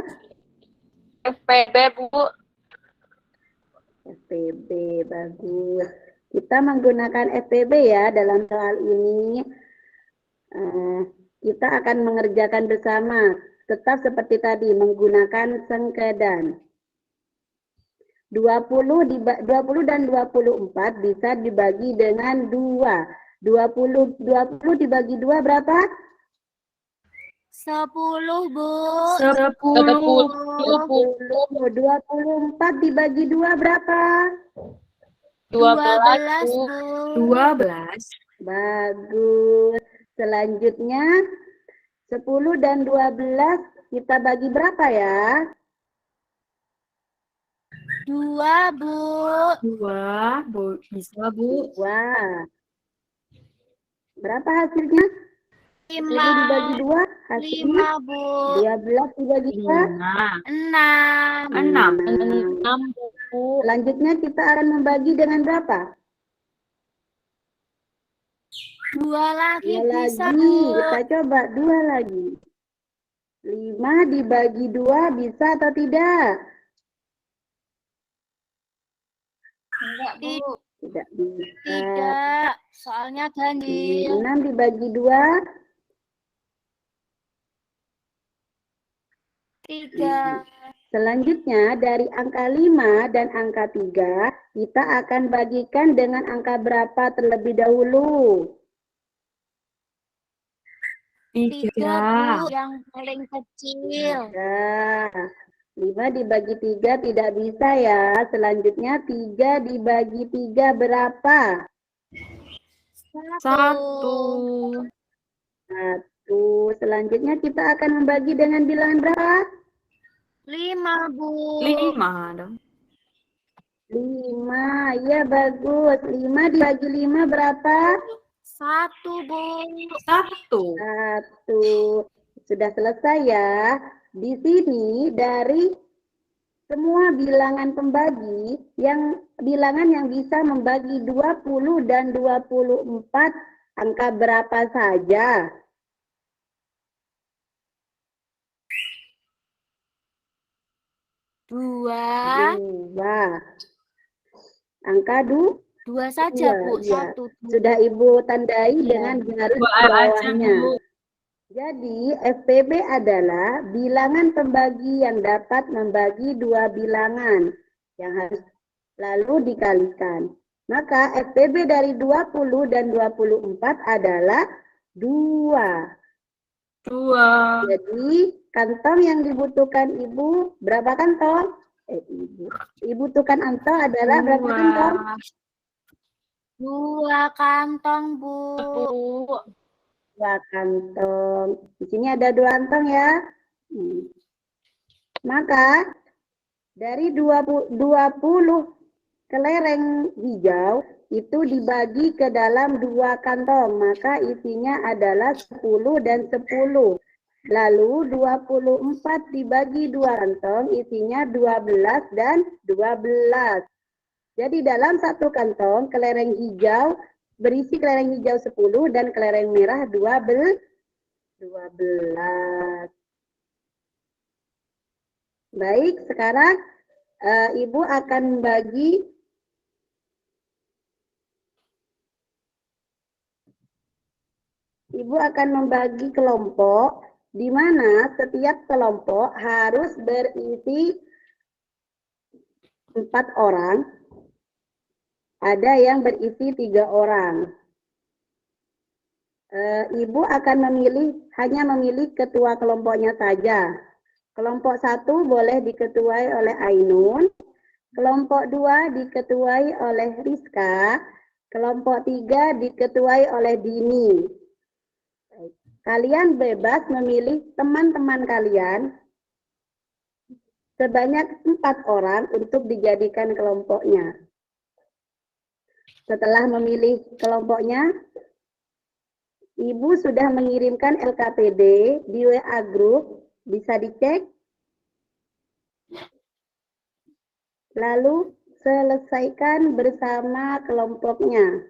FPB, Bu. FPB, bagus. Kita menggunakan FPB ya dalam soal ini. Kita akan mengerjakan bersama. Tetap seperti tadi, menggunakan sengkedan. 20 dan 24 bisa dibagi dengan 2. 20 dibagi 2 berapa? 10, Bu. 10. 24 dibagi 2 berapa? 12, Bu. 12. Bagus. Selanjutnya 10 dan 12 kita bagi berapa ya? 2, Bu. 2, Bu. Bisa, Bu. 2. Berapa hasilnya? 10 dibagi 5. 2 hasilnya 5, Bu. 12 dibagi 2 5. 6. 6. Bu. Selanjutnya kita akan membagi dengan berapa? 2 lagi 2 bisa, lagi. Bu. Kita coba 2 lagi. 5 dibagi 2 bisa atau tidak? Enggak, Bu. Tidak bisa. Tidak. Soalnya ganjil. 6 dibagi 2 3. Selanjutnya dari angka 5 dan angka 3 kita akan bagikan dengan angka berapa terlebih dahulu? 3, 3. Bu. Yang paling kecil. 5 dibagi 3 tidak bisa ya. Selanjutnya 3 dibagi 3 berapa? 1. 1. Selanjutnya kita akan membagi dengan bilangan berapa? 5, Bu. 5 dong. 5. Ya bagus. 5 dibagi 5 berapa? 1, Bu. 1. 1. Sudah selesai ya. Di sini dari semua bilangan pembagi, bilangan yang bisa membagi 20 dan 24, angka berapa saja? 2. 2. Angka 2 saja, Bu. ya. 1. Sudah Ibu tandai dengan garis di bawahnya. Jadi FPB adalah bilangan pembagi yang dapat membagi 2 bilangan yang harus lalu dikalikan. Maka FPB dari 20 dan 24 adalah 2. 2. Jadi kantong yang dibutuhkan Ibu berapa kantong? Ibu butuhkan Anto adalah berapa kantong? 2 kantong, Bu. 2 kantong. Di sini ada 2 kantong ya. Maka dari 20 kelereng hijau itu dibagi ke dalam 2 kantong. Maka isinya adalah 10 dan 10. Lalu 24 dibagi 2 kantong, isinya 12 dan 12. Jadi dalam satu kantong kelereng hijau berisi kelereng hijau 10 dan kelereng merah 12. Baik, sekarang Ibu akan membagi kelompok di mana setiap kelompok harus berisi 4 orang, ada yang berisi 3 orang. Ibu akan hanya memilih ketua kelompoknya saja. Kelompok 1 boleh diketuai oleh Ainun, kelompok 2 diketuai oleh Rizka, kelompok 3 diketuai oleh Dini. Kalian bebas memilih teman-teman kalian sebanyak 4 orang untuk dijadikan kelompoknya. Setelah memilih kelompoknya, Ibu sudah mengirimkan LKPD di WA Group, bisa dicek. Lalu selesaikan bersama kelompoknya.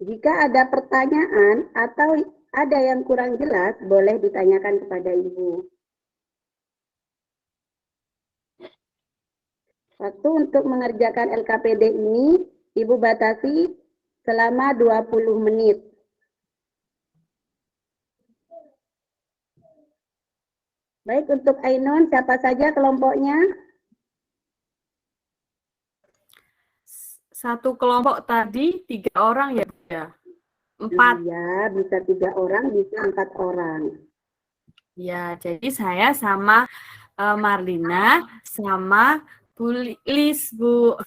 Jika ada pertanyaan atau ada yang kurang jelas, boleh ditanyakan kepada Ibu. Waktu untuk mengerjakan LKPD ini, Ibu batasi selama 20 menit. Baik, untuk Ainun, siapa saja kelompoknya? Satu kelompok tadi 3 orang ya, Bu ya? 4. Ya, bisa 3 orang, bisa 4 orang. Ya, jadi saya sama Marlina sama Bu Lis, Bu.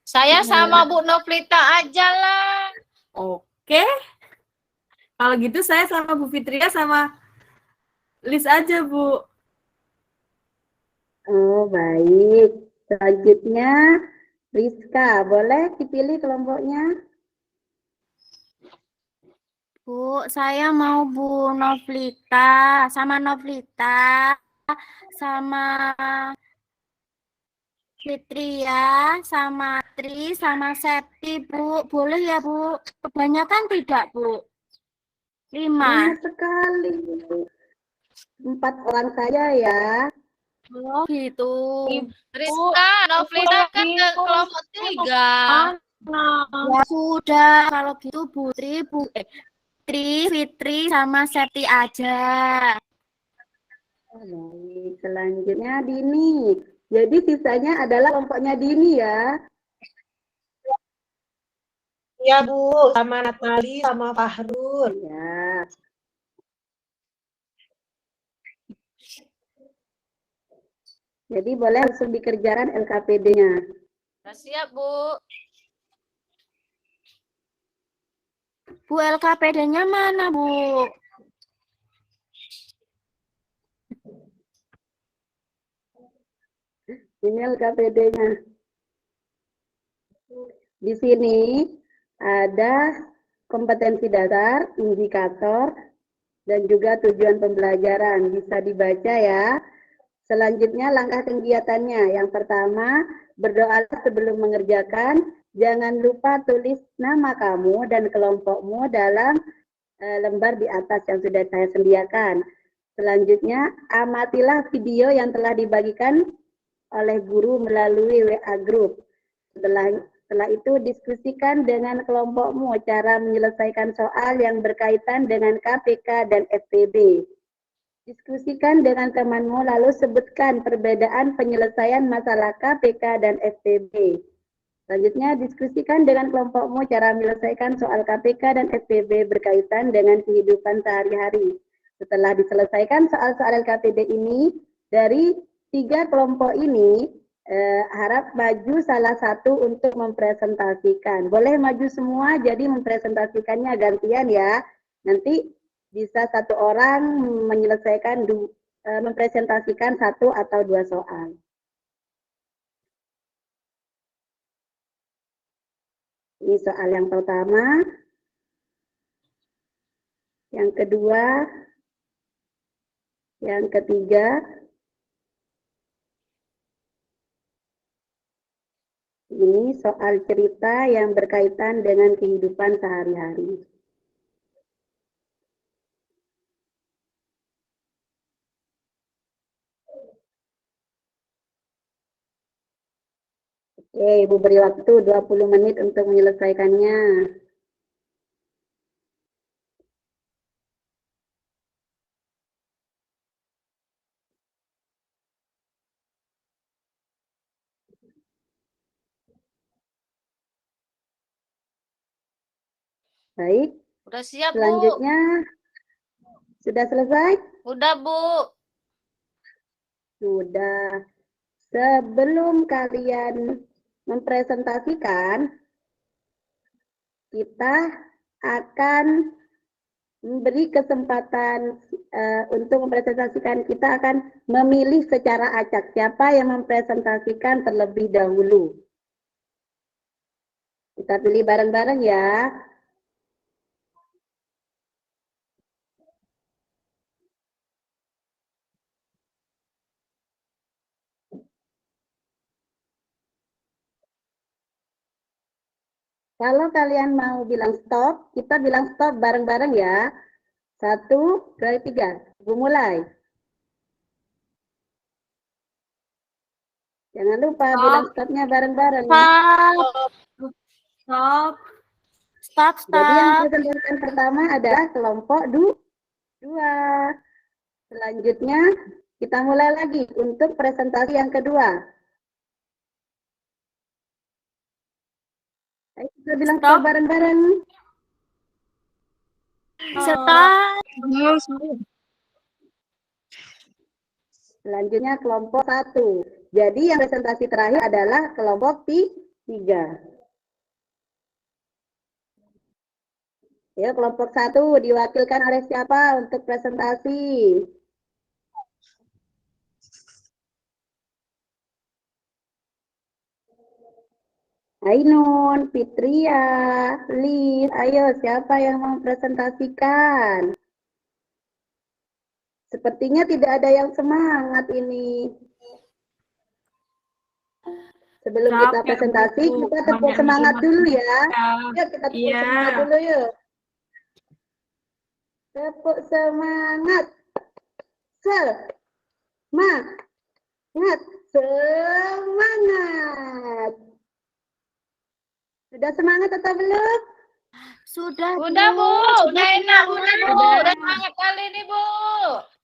Saya sama Bu Novlita aja lah. Oke. Kalau gitu saya sama Bu Fitria sama Lis aja, Bu. Oh, baik. Selanjutnya, Rizka, boleh dipilih kelompoknya? Bu, saya mau Bu Novlita, sama Fitria, sama Tri, sama Septi, Bu. Boleh ya, Bu? Kebanyakan tidak, Bu? 5. Banyak sekali. 4 orang saja ya. Oh, gitu. Rizka, Novlita kan ke kelompok 3. Ya sudah, kalau gitu Tri, Fitri, sama Septi aja. Baik, selanjutnya Dini. Jadi sisanya adalah kelompoknya Dini ya. Iya, Bu, sama Natali, sama Fahrul. Ya. Jadi boleh langsung dikerjakan LKPD-nya. Siap, Bu. Bu, LKPD-nya mana, Bu? Ini LKPD-nya. Di sini ada kompetensi dasar, indikator, dan juga tujuan pembelajaran. Bisa dibaca ya. Selanjutnya langkah kegiatannya. Yang pertama, berdoa sebelum mengerjakan. Jangan lupa tulis nama kamu dan kelompokmu dalam lembar di atas yang sudah saya sediakan. Selanjutnya, amatilah video yang telah dibagikan oleh guru melalui WA Group. Setelah itu, diskusikan dengan kelompokmu cara menyelesaikan soal yang berkaitan dengan KPK dan FPB. Diskusikan dengan temanmu, lalu sebutkan perbedaan penyelesaian masalah KPK dan SPB. Selanjutnya, diskusikan dengan kelompokmu cara menyelesaikan soal KPK dan SPB berkaitan dengan kehidupan sehari-hari. Setelah diselesaikan soal-soal LKPD ini, dari 3 kelompok ini, harap maju salah satu untuk mempresentasikan. Boleh maju semua, jadi mempresentasikannya gantian ya. Nanti bisa satu orang menyelesaikan mempresentasikan 1 atau 2 soal. Ini soal yang pertama, yang kedua, yang ketiga. Ini soal cerita yang berkaitan dengan kehidupan sehari-hari. Oke, Ibu beri waktu 20 menit untuk menyelesaikannya. Baik, Udah siap, Bu. selanjutnya sudah selesai? Udah, Bu. Sudah. Sebelum kalian mempresentasikan, kita akan memberi kesempatan untuk mempresentasikan. Kita akan memilih secara acak siapa yang mempresentasikan terlebih dahulu. Kita pilih bareng-bareng ya. Kalau kalian mau bilang stop, kita bilang stop bareng-bareng ya. 1, 2, 3. Ibu mulai. Jangan lupa bilang stopnya bareng-bareng. Stop. Stop. Jadi yang presentasikan pertama adalah kelompok 2. Selanjutnya kita mulai lagi untuk presentasi yang kedua. Ayo kita bilang stop bareng-bareng. Stop. Selanjutnya kelompok 1. Jadi yang presentasi terakhir adalah kelompok 3. Ya, kelompok 1 diwakilkan oleh siapa untuk presentasi? Ainun, Fitria, Liz, ayo siapa yang mau presentasikan? Sepertinya tidak ada yang semangat ini. Sebelum kita presentasi, kita tepuk semangat dulu ya. Yuk kita tepuk semangat dulu yuk. Tepuk semangat. Semangat. Sudah semangat atau belum? Sudah, Udah, Bu. Udah enak, Bu. Udah semangat kali ini, Bu.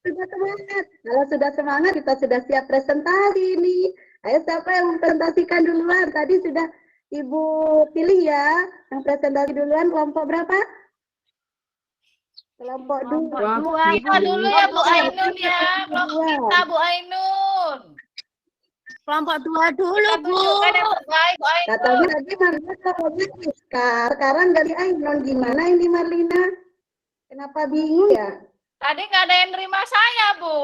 Sudah semangat. Kalau sudah semangat, kita sudah siap presentasi ini. Ayo siapa yang mempresentasikan duluan? Tadi sudah Ibu pilih ya. Yang presentasi duluan kelompok berapa? Kelompok 2. Kita dulu ya, Bu Ainun ya. Kelompok kita, Bu Ainun. kelompok 2 dulu, Kita Bu. tunjukkan yang terbaik, Bu Ainun. Katanya tadi Marlina kelompoknya Rizka. Sekarang dari Ainun. Gimana ini Marlina? Kenapa bingung ya? Tadi nggak ada yang nerima saya, Bu.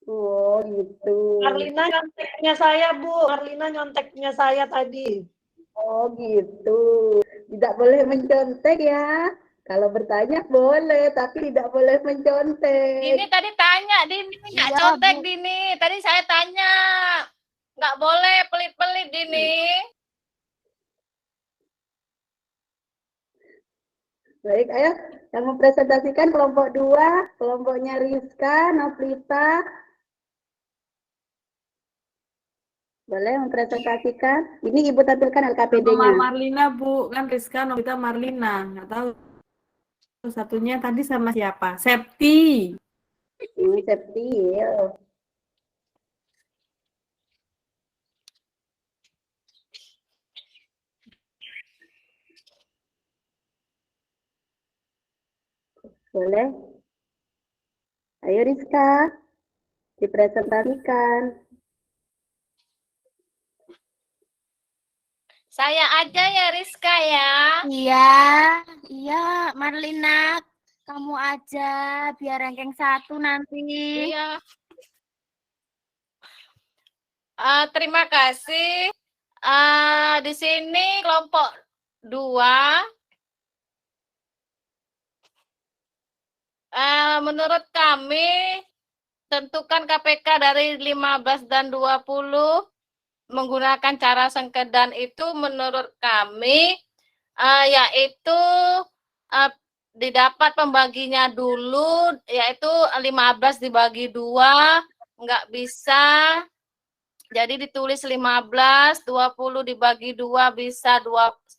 Oh gitu. Marlina nyonteknya saya, Bu. Marlina nyonteknya saya tadi. Oh gitu. Tidak boleh mencontek ya. Kalau bertanya boleh, tapi tidak boleh mencontek. Dini tadi tanya, Dini nggak Iya, contek, Bu. Dini. Tadi saya tanya. Nggak boleh pelit-pelit, Dini. Baik, ayo. Yang mempresentasikan kelompok 2, kelompoknya Rizka, Noflita. Boleh mempresentasikan. Ini Ibu tampilkan LKPD-nya. Marlina, Bu. Kan Rizka, Novita, Marlina. Nggak tahu. Satunya tadi sama siapa? Septi. Ini Septil. Boleh? Ayo Rizka, dipresentasikan. Saya aja ya Rizka ya. Iya, iya Marlina, kamu aja biar ranking 1 nanti. Iya. Terima kasih. Di sini kelompok 2. Menurut kami, tentukan KPK dari 15 dan 20 menggunakan cara sengkedan itu menurut kami yaitu didapat pembaginya dulu, yaitu 15 dibagi 2, nggak bisa. Jadi ditulis 15, 20 dibagi 2 bisa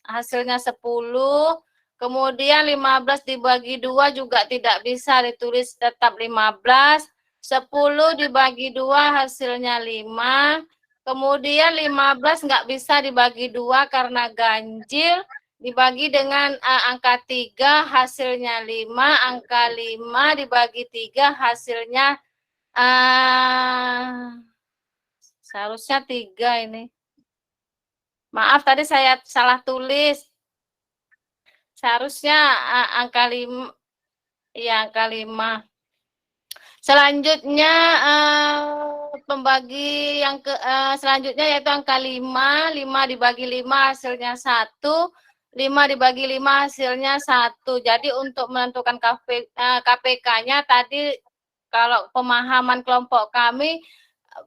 hasilnya 10. Kemudian 15 dibagi 2 juga tidak bisa ditulis tetap 15. 10 dibagi 2 hasilnya 5. Kemudian 15 nggak bisa dibagi 2 karena ganjil. Dibagi dengan angka 3 hasilnya 5. Angka 5 dibagi 3 hasilnya seharusnya 3 ini. Maaf tadi saya salah tulis. Seharusnya angka 5. Ya, angka 5. Selanjutnya pembagi yang selanjutnya yaitu angka 5. 5 dibagi 5 hasilnya 1. 5 dibagi 5 hasilnya 1. Jadi untuk menentukan KPK-nya tadi kalau pemahaman kelompok kami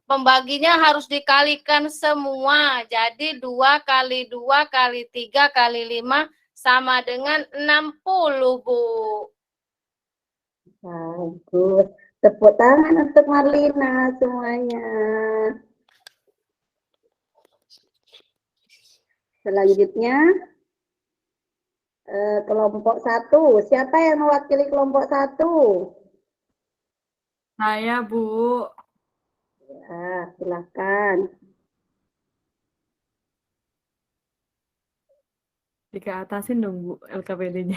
pembaginya harus dikalikan semua. Jadi 2 kali 2 kali 3 kali 5 sama dengan 60, Bu. Bagus. Tepuk tangan untuk Marlina semuanya. Selanjutnya kelompok 1. Siapa yang mewakili kelompok 1? Saya, Bu. Ya, silakan. Atasin dong, Bu, LKPD-nya.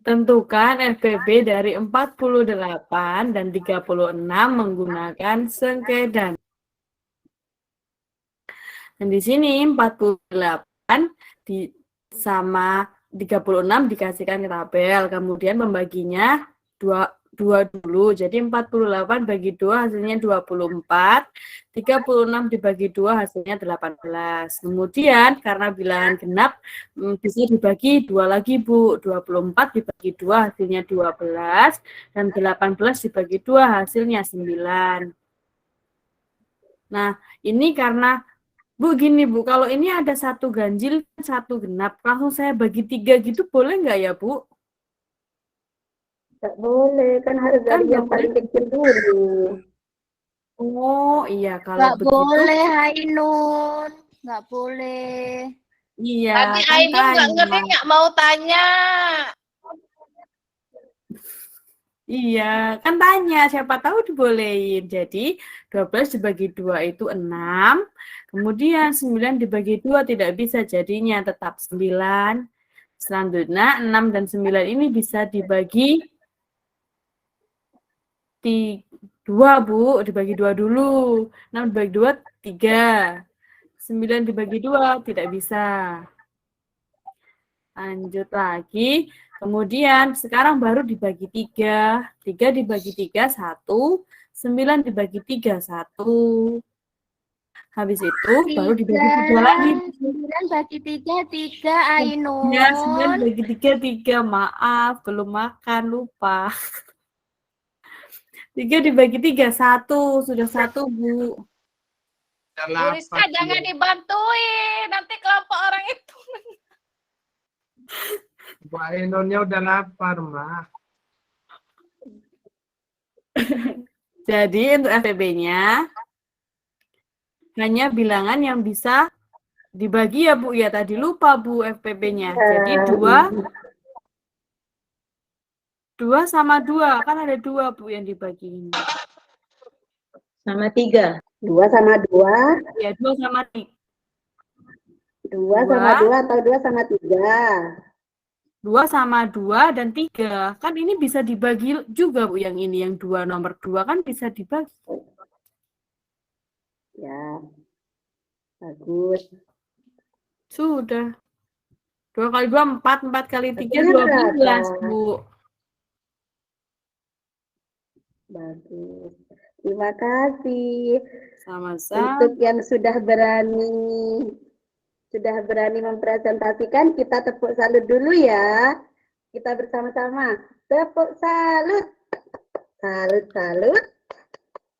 Tentukan FPB dari 48 dan 36 menggunakan sengkedan. Dan di sini 48 sama 36 dikasihkan ke tabel. Kemudian membaginya 2 dulu. Jadi 48 bagi 2 hasilnya 24. 36 dibagi 2 hasilnya 18. Kemudian karena bilangan genap bisa dibagi 2 lagi, Bu. 24 dibagi 2 hasilnya 12. Dan 18 dibagi 2 hasilnya 9. Nah, ini karena Bu, gini Bu, kalau ini ada 1 ganjil, 1 genap, langsung saya bagi 3 gitu boleh nggak ya, Bu? Nggak boleh, kan harus dari yang paling kecil dulu. Oh iya, kalau Nggak begitu. boleh, Ainun. Nggak boleh. Iya, Tadi kan Ainun nggak ngerti, tanya. nggak mau tanya. Iya, kan tanya, siapa tahu dibolehin. Jadi 12 dibagi 2 itu 6. Kemudian 9 dibagi 2 tidak bisa, jadinya tetap 9. Selanjutnya 6 dan 9 ini bisa dibagi 2, Bu. Dibagi 2 dulu. 6 dibagi 2, 3. 9 dibagi 2 tidak bisa. Lanjut lagi. Kemudian sekarang baru dibagi 3. 3 dibagi 3, 1. 9 dibagi 3, 1. Habis itu baru dibagi 3 lagi. 9 bagi 3, 3, Ainun. Ya, 9 bagi 3, 3. Maaf, belum makan, lupa. 3 dibagi 3, 1. Sudah 1, Bu. Bu Rizka jangan dibantuin, nanti kelompok orang itu. Bu Ainunnya udah lapar, Mbak. Jadi untuk FPB-nya hanya bilangan yang bisa dibagi ya Bu ya. Tadi lupa Bu FPP-nya. Jadi 2 sama 2. Kan ada 2 Bu yang dibagi. Sama 3. 2 sama 2. Ya 2 sama 3. 2 sama 2 atau 2 sama 3? 2 sama 2 dan 3. Kan ini bisa dibagi juga Bu, yang ini yang 2 nomor 2 kan bisa dibagi. Ya. Bagus. Sudah. 2 kali 2 4, 4 kali 3 Hasilnya 12 berapa? Bu. Bagus. Terima kasih. Sama-sama. Untuk yang sudah berani mempresentasikan, kita tepuk salut dulu ya. Kita bersama-sama. Tepuk salut. Salut, salut.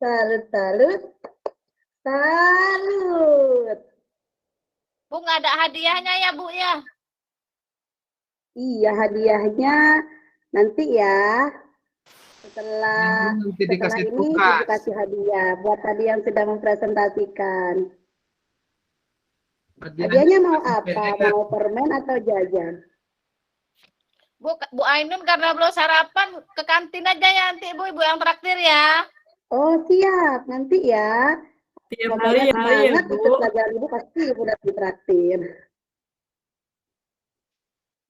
Salut, salut. Salut. Bu, nggak ada hadiahnya ya Bu ya? Iya, hadiahnya nanti ya. Setelah dikasih ini tugas. Ibu kasih hadiah buat tadi yang sudah mempresentasikan. Hadiahnya mau apa? Mau permen atau jajan? Bu Ainun karena belum sarapan ke kantin aja ya nanti Ibu yang traktir ya. Oh siap, nanti ya. Tiap Pokoknya hari ya semangat Bu. ikut pelajaran Ibu pasti Ibu udah ditraktir.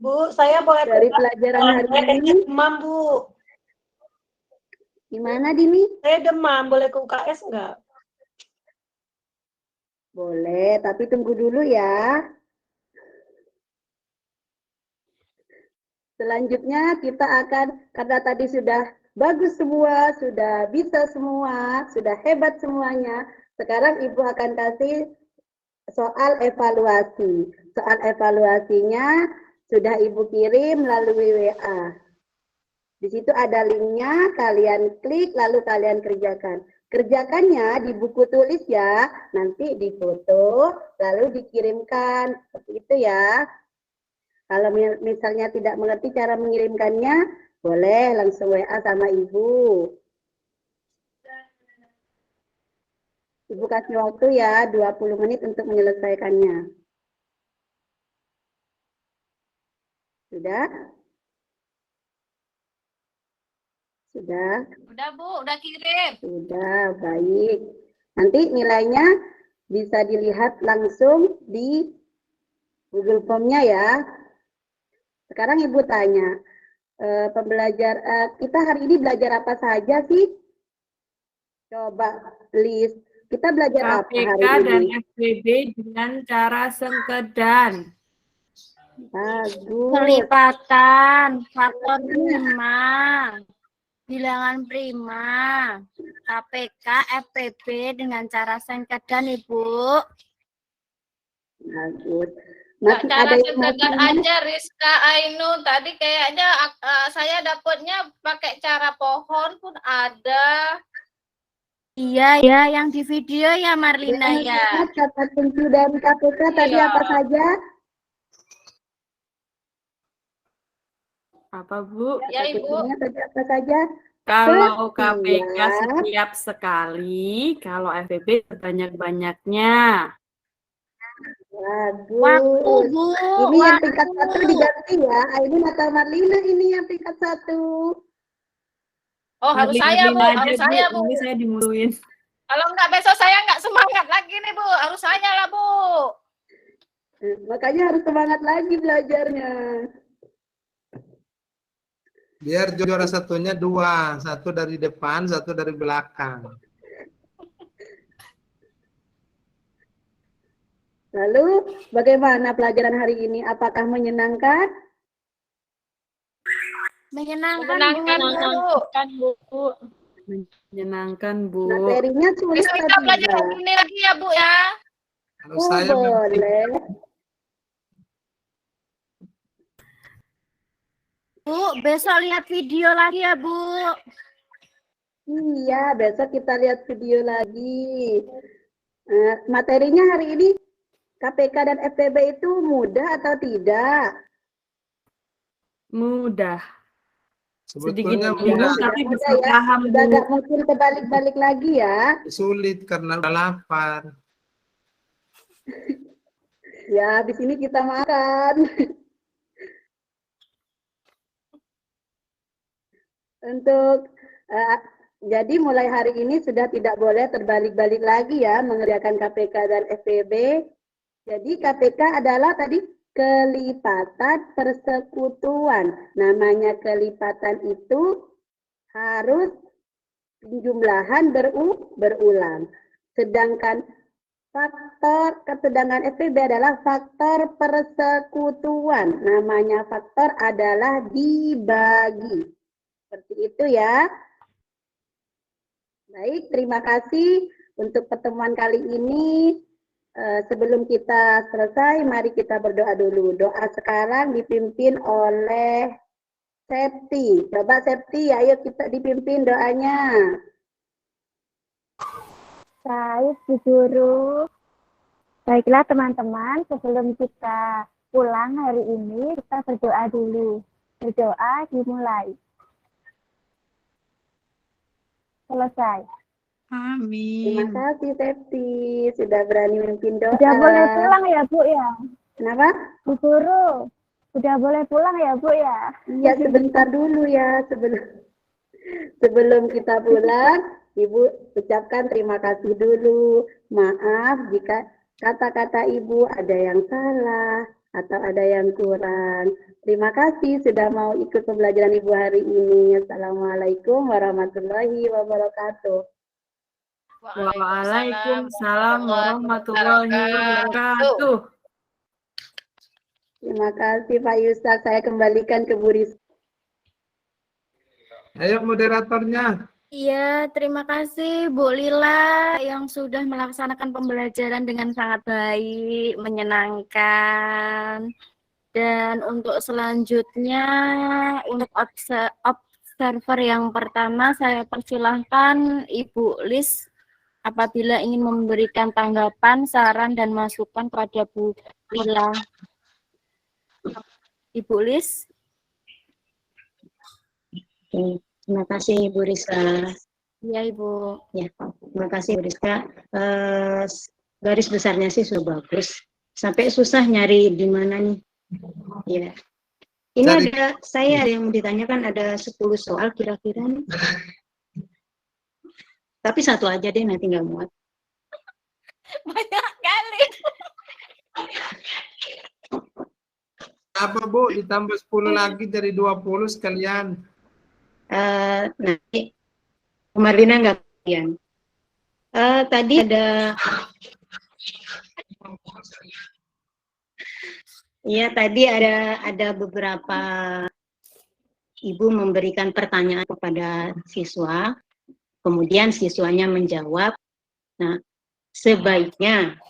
Bu, saya boleh Dari pelajaran hari ini. demam, Bu. Gimana Dini? Saya demam, boleh ke UKS nggak? Boleh, tapi tunggu dulu ya. Selanjutnya kita akan, karena tadi sudah bagus semua, sudah bisa semua, sudah hebat semuanya. Sekarang Ibu akan kasih soal evaluasi. Soal evaluasinya sudah Ibu kirim melalui WA. Di situ ada linknya, kalian klik lalu kalian kerjakan. Kerjakannya di buku tulis ya, nanti difoto lalu dikirimkan. Seperti itu ya. Kalau misalnya tidak mengerti cara mengirimkannya, boleh langsung WA sama Ibu. Ibu kasih waktu ya, 20 menit untuk menyelesaikannya. Sudah? Sudah? Udah Bu, udah kirim. Sudah, baik. Nanti nilainya bisa dilihat langsung di Google Form-nya ya. Sekarang Ibu tanya, kita hari ini belajar apa saja sih? Coba list. Kita belajar apa hari KPK dan ini? FPB dengan cara sengkedan. Bagus. Kelipatan, faktor prima, bilangan prima, KPK, FPB dengan cara sengkedan, Ibu. Bagus. Nggak Masih cara ada yang mau sengkedan tanya? aja Rizka Ainun. Tadi kayaknya saya dapatnya pakai cara pohon pun ada. Iya, ya, yang di video ya Marlina ya. Ingat kata kunci dari KPK tadi Iya. apa saja? Apa Bu? Ya Ibu. Kuncinya tadi apa saja? Kalau KPK Setiap. setiap sekali, kalau FPB sebanyak-banyaknya. Bagus. Waktu, Bu. Ini yang Waktu. tingkat 1 diganti ya. Ainun atau Marlina ini yang tingkat 1. Oh harus saya Bu, Marlina aja, harus saya Bu. Ini saya dimusuhin. Kalau nggak besok saya nggak semangat lagi nih Bu, harus saya lah Bu. Makanya harus semangat lagi belajarnya. Biar juara satunya 2, 1 dari depan, 1 dari belakang. Lalu bagaimana pelajaran hari ini? Apakah menyenangkan? Menyenangkan, Menyenangkan Bu. Bu. Menyenangkan Bu. Materinya sulit Bisa atau kita belajar tidak? ini lagi ya Bu ya. Kalau Oh, saya boleh. Bu, besok lihat video lagi ya, Bu. Iya, besok kita lihat video lagi. Materinya hari ini KPK dan FPB itu mudah atau tidak? Mudah. Sedikit sebetulnya bingung mudah, tapi Mudah bisa ya. paham Udah Bu. nggak mungkin kebalik-balik lagi ya. sulit karena udah lapar. Ya, habis ini kita makan. Untuk jadi mulai hari ini sudah tidak boleh terbalik-balik lagi ya mengerjakan KPK dan FPB. Jadi KPK adalah tadi kelipatan persekutuan. Namanya kelipatan itu harus penjumlahan berulang. Sedangkan FPB adalah faktor persekutuan. Namanya faktor adalah dibagi. Seperti itu ya. Baik, terima kasih untuk pertemuan kali ini. Sebelum kita selesai, mari kita berdoa dulu. Doa sekarang dipimpin oleh Septi. Coba Septi, ayo kita dipimpin doanya. Baik, Bu Guru. Baiklah teman-teman, sebelum kita pulang hari ini, kita berdoa dulu. Berdoa dimulai. Selesai. Terima Amin. kasih Septi, sudah berani memimpin doa. Sudah boleh pulang ya Bu ya? Kenapa? Bu Guru, sudah boleh pulang ya Bu ya? Iya, sebentar dulu ya, sebelum kita pulang, Ibu ucapkan terima kasih dulu. Maaf jika kata-kata Ibu ada yang salah atau ada yang kurang. Terima kasih sudah mau ikut pembelajaran Ibu hari ini. Assalamualaikum warahmatullahi wabarakatuh. Waalaikumsalam warahmatullahi wabarakatuh. Terima kasih Pak Yusuf. Saya kembalikan ke Bu Ris. Ayo moderatornya. Iya, terima kasih Bu Lila yang sudah melaksanakan pembelajaran dengan sangat baik, menyenangkan. Dan untuk selanjutnya, untuk observer yang pertama, saya persilahkan Ibu Lis apabila ingin memberikan tanggapan, saran, dan masukan kepada Bu Lila. Ibu Lis. Terima kasih Bu Rizka. Iya Ibu. Ya, terima kasih Bu Rizka. Garis besarnya sih sudah bagus. Sampai susah nyari di mana nih. Ya. Ini saya ada yang mau ditanyakan, ada 10 soal kira-kira nih. Tapi satu aja deh, nanti nggak muat. Banyak kali. Apa Bu, ditambah 10 lagi dari 20 sekalian. Nanti Marlina nggak kebagian. Tadi ada beberapa ibu memberikan pertanyaan kepada siswa, kemudian siswanya menjawab. Nah, sebaiknya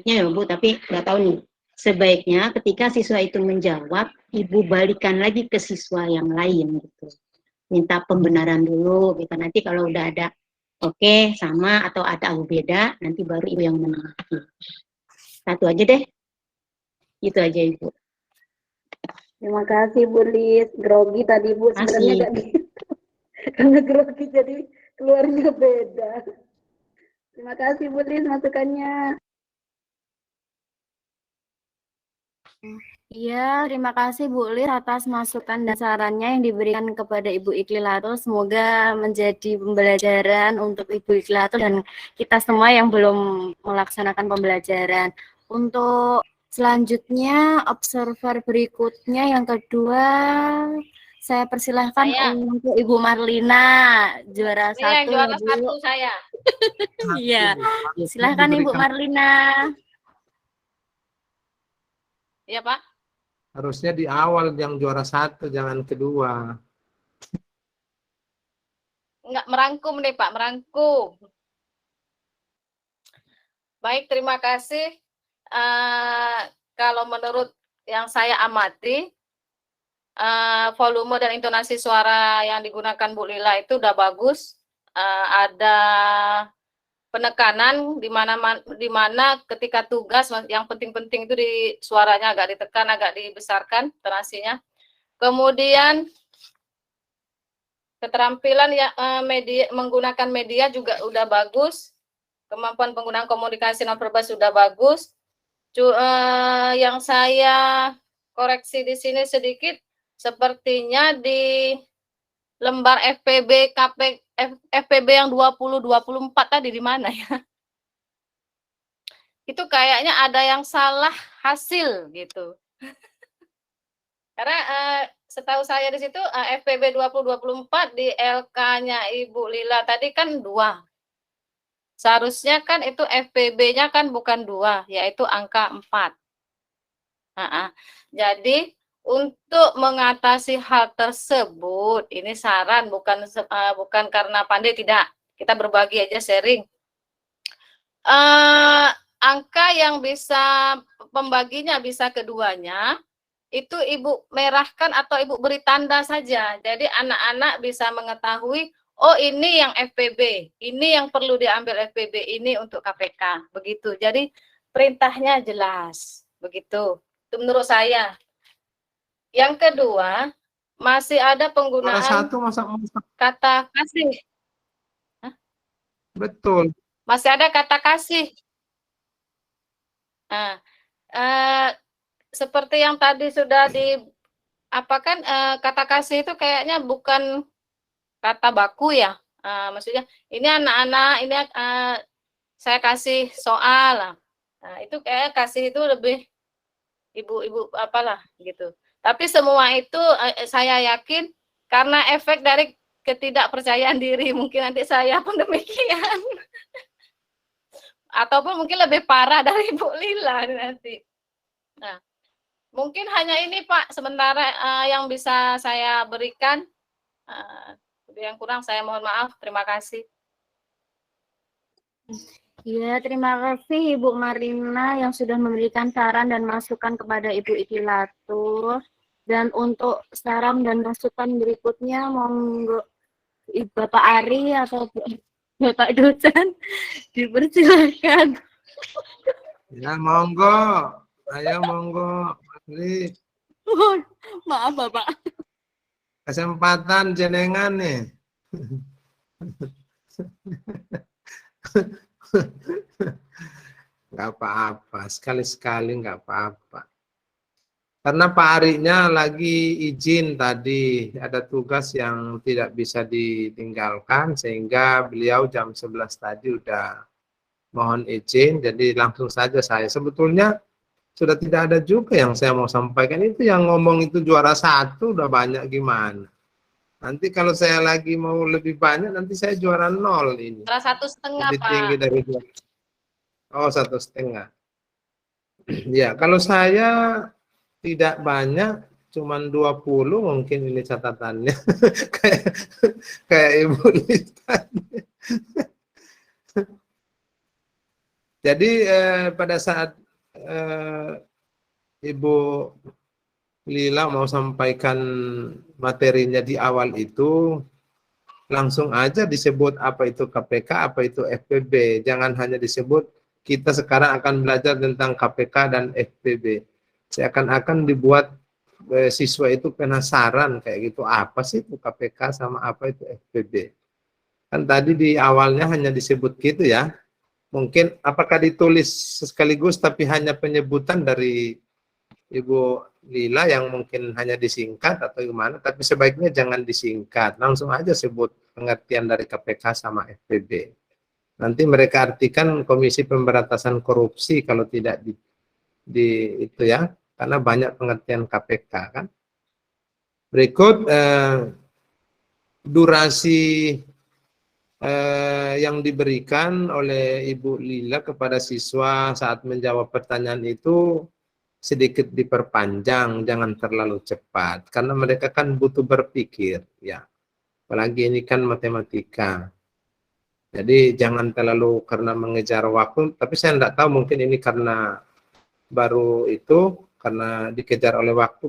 ya Bu, tapi nggak tahu nih. Sebaiknya ketika siswa itu menjawab, ibu balikan lagi ke siswa yang lain gitu. Minta pembenaran dulu gitu. Nanti kalau udah ada oke, sama atau ada beda, nanti baru ibu yang menanggapi. Satu aja deh. Itu aja Ibu. Terima kasih Bu Lis. Grogi tadi Bu, sebenarnya nggak gitu. Karena grogi jadi keluarnya beda. Terima kasih Bu Lis masukannya. Iya, terima kasih Bu Lis atas masukan dan sarannya yang diberikan kepada Ibu Iklilatul. Semoga menjadi pembelajaran untuk Ibu Iklilatul dan kita semua yang belum melaksanakan pembelajaran. Untuk selanjutnya, observer berikutnya yang kedua, saya persilahkan untuk Ibu Marlina, juara Ini yang satu. juara Bu. satu saya. Iya, silahkan Ibu Marlina. Iya Pak. Harusnya di awal yang juara satu, jangan kedua. Enggak merangkum nih Pak, merangkum. Baik, terima kasih. Kalau menurut yang saya amati, volume dan intonasi suara yang digunakan Bu Lila itu udah bagus. Ada penekanan di mana ketika tugas yang penting-penting itu di suaranya agak ditekan, agak dibesarkan tonasinya. Kemudian keterampilan ya menggunakan media juga udah bagus. Kemampuan penggunaan komunikasi nonverbal sudah bagus. Yang saya koreksi di sini sedikit, sepertinya di lembar FPB FPB yang 2024 tadi di mana ya? Itu kayaknya ada yang salah hasil gitu. Karena setahu saya di situ FPB 2024 di LK-nya Ibu Lila tadi kan 2. Seharusnya kan itu FPB-nya kan bukan 2, yaitu angka 4. Jadi untuk mengatasi hal tersebut, ini saran bukan karena pandai, tidak. Kita berbagi aja, sharing. Angka yang bisa pembaginya bisa keduanya, itu Ibu merahkan atau Ibu beri tanda saja. Jadi anak-anak bisa mengetahui, oh ini yang FPB, ini yang perlu diambil FPB, ini untuk KPK. Begitu. Jadi perintahnya jelas. Begitu. Itu menurut saya. Yang kedua, masih ada penggunaan kata kasih. Betul. Masih ada kata kasih. Seperti yang tadi sudah diapakan, kata kasih itu kayaknya bukan kata baku ya. Maksudnya ini anak-anak, ini saya kasih soal. Itu kayak kasih itu lebih ibu-ibu apalah gitu. Tapi semua itu saya yakin karena efek dari ketidakpercayaan diri, mungkin nanti saya pun demikian. Ataupun mungkin lebih parah dari Bu Lila nanti. Nah, mungkin hanya ini Pak sementara yang bisa saya berikan. Yang kurang saya mohon maaf. Terima kasih. Ya, terima kasih Ibu Marina yang sudah memberikan saran dan masukan kepada Ibu Ikilatur. Dan untuk saran dan masukan berikutnya, monggo Bapak Ari atau Bapak dosen dipersilakan. Ya, monggo. Ayo monggo. Ari. Maaf Bapak. Kesempatan jenengan nih. Nggak apa-apa, sekali-sekali nggak apa-apa. Karena Pak Arinya lagi izin tadi, ada tugas yang tidak bisa ditinggalkan, sehingga beliau jam 11 tadi udah mohon izin, jadi langsung saja saya. Sebetulnya sudah tidak ada juga yang saya mau sampaikan, itu yang ngomong itu juara 1 udah banyak gimana. Nanti kalau saya lagi mau lebih banyak, nanti saya juara 0 ini. Juara 1,5 lebih Pak. tinggi dari 2. Oh, 1,5. Ya, kalau saya tidak banyak, cuman 20 mungkin ini catatannya. kayak Ibu Lita. Jadi pada saat Ibu Lila mau sampaikan materinya di awal itu, langsung aja disebut apa itu KPK, apa itu FPB. Jangan hanya disebut kita sekarang akan belajar tentang KPK dan FPB. Seakan-akan dibuat siswa itu penasaran kayak gitu, apa sih itu KPK sama apa itu FPB. Kan tadi di awalnya hanya disebut gitu ya. Mungkin apakah ditulis sekaligus tapi hanya penyebutan dari Ibu Lila yang mungkin hanya disingkat atau gimana, tapi sebaiknya jangan disingkat, langsung aja sebut pengertian dari KPK sama FPB. Nanti mereka artikan Komisi Pemberantasan Korupsi kalau tidak di itu ya, karena banyak pengertian KPK kan. Berikut durasi yang diberikan oleh Ibu Lila kepada siswa saat menjawab pertanyaan itu sedikit diperpanjang, jangan terlalu cepat, karena mereka kan butuh berpikir, ya. Apalagi ini kan matematika. Jadi jangan terlalu karena mengejar waktu, tapi saya tidak tahu mungkin ini karena baru itu, karena dikejar oleh waktu,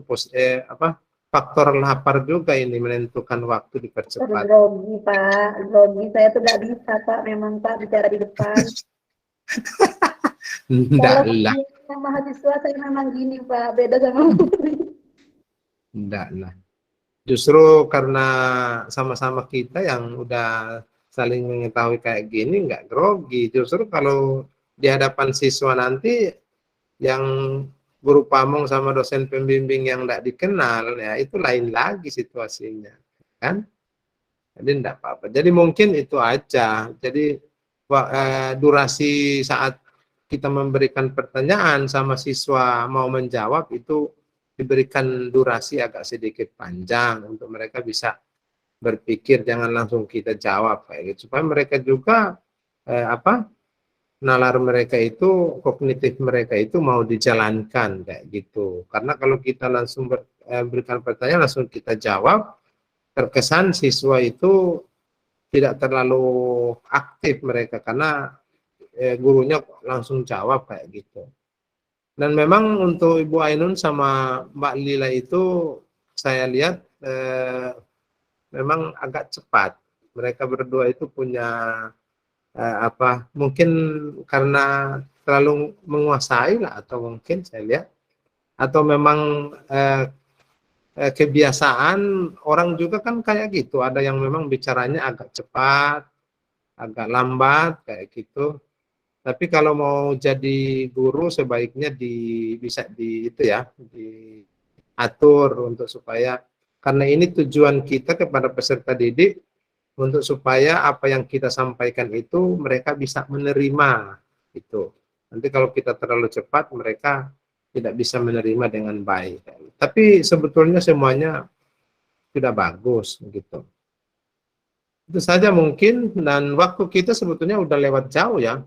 faktor lapar juga ini menentukan waktu dipercepat. Grogi Pak, grogi saya tuh nggak bisa Pak, memang Pak bicara di depan. Enggak lah. Kalau mahasiswa saya memang gini Pak, beda sama Enggak lah. Justru karena sama-sama kita yang udah saling mengetahui kayak gini, nggak grogi. Justru kalau di hadapan siswa nanti yang guru pamong sama dosen pembimbing yang tidak dikenal, ya itu lain lagi situasinya, kan? Jadi tidak apa-apa. Jadi mungkin itu aja. Jadi durasi saat kita memberikan pertanyaan sama siswa mau menjawab itu diberikan durasi agak sedikit panjang untuk mereka bisa berpikir, jangan langsung kita jawab kayak gitu, supaya mereka juga nalar mereka itu, kognitif mereka itu mau dijalankan kayak gitu. Karena kalau kita langsung berikan pertanyaan langsung kita jawab, terkesan siswa itu tidak terlalu aktif mereka karena gurunya langsung jawab kayak gitu. Dan memang untuk Ibu Ainun sama Mbak Lila itu saya lihat memang agak cepat. Mereka berdua itu punya mungkin karena terlalu menguasai lah, atau mungkin saya lihat, atau memang kebiasaan orang juga kan kayak gitu, ada yang memang bicaranya agak cepat, agak lambat kayak gitu. Tapi kalau mau jadi guru sebaiknya bisa diatur untuk supaya, karena ini tujuan kita kepada peserta didik untuk supaya apa yang kita sampaikan itu mereka bisa menerima itu. Nanti kalau kita terlalu cepat mereka tidak bisa menerima dengan baik. Tapi sebetulnya semuanya sudah bagus gitu. Itu saja mungkin, dan waktu kita sebetulnya udah lewat jauh ya.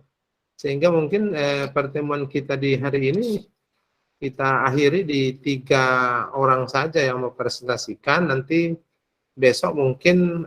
Sehingga mungkin pertemuan kita di hari ini kita akhiri di 3 orang saja yang mempresentasikan. Nanti besok mungkin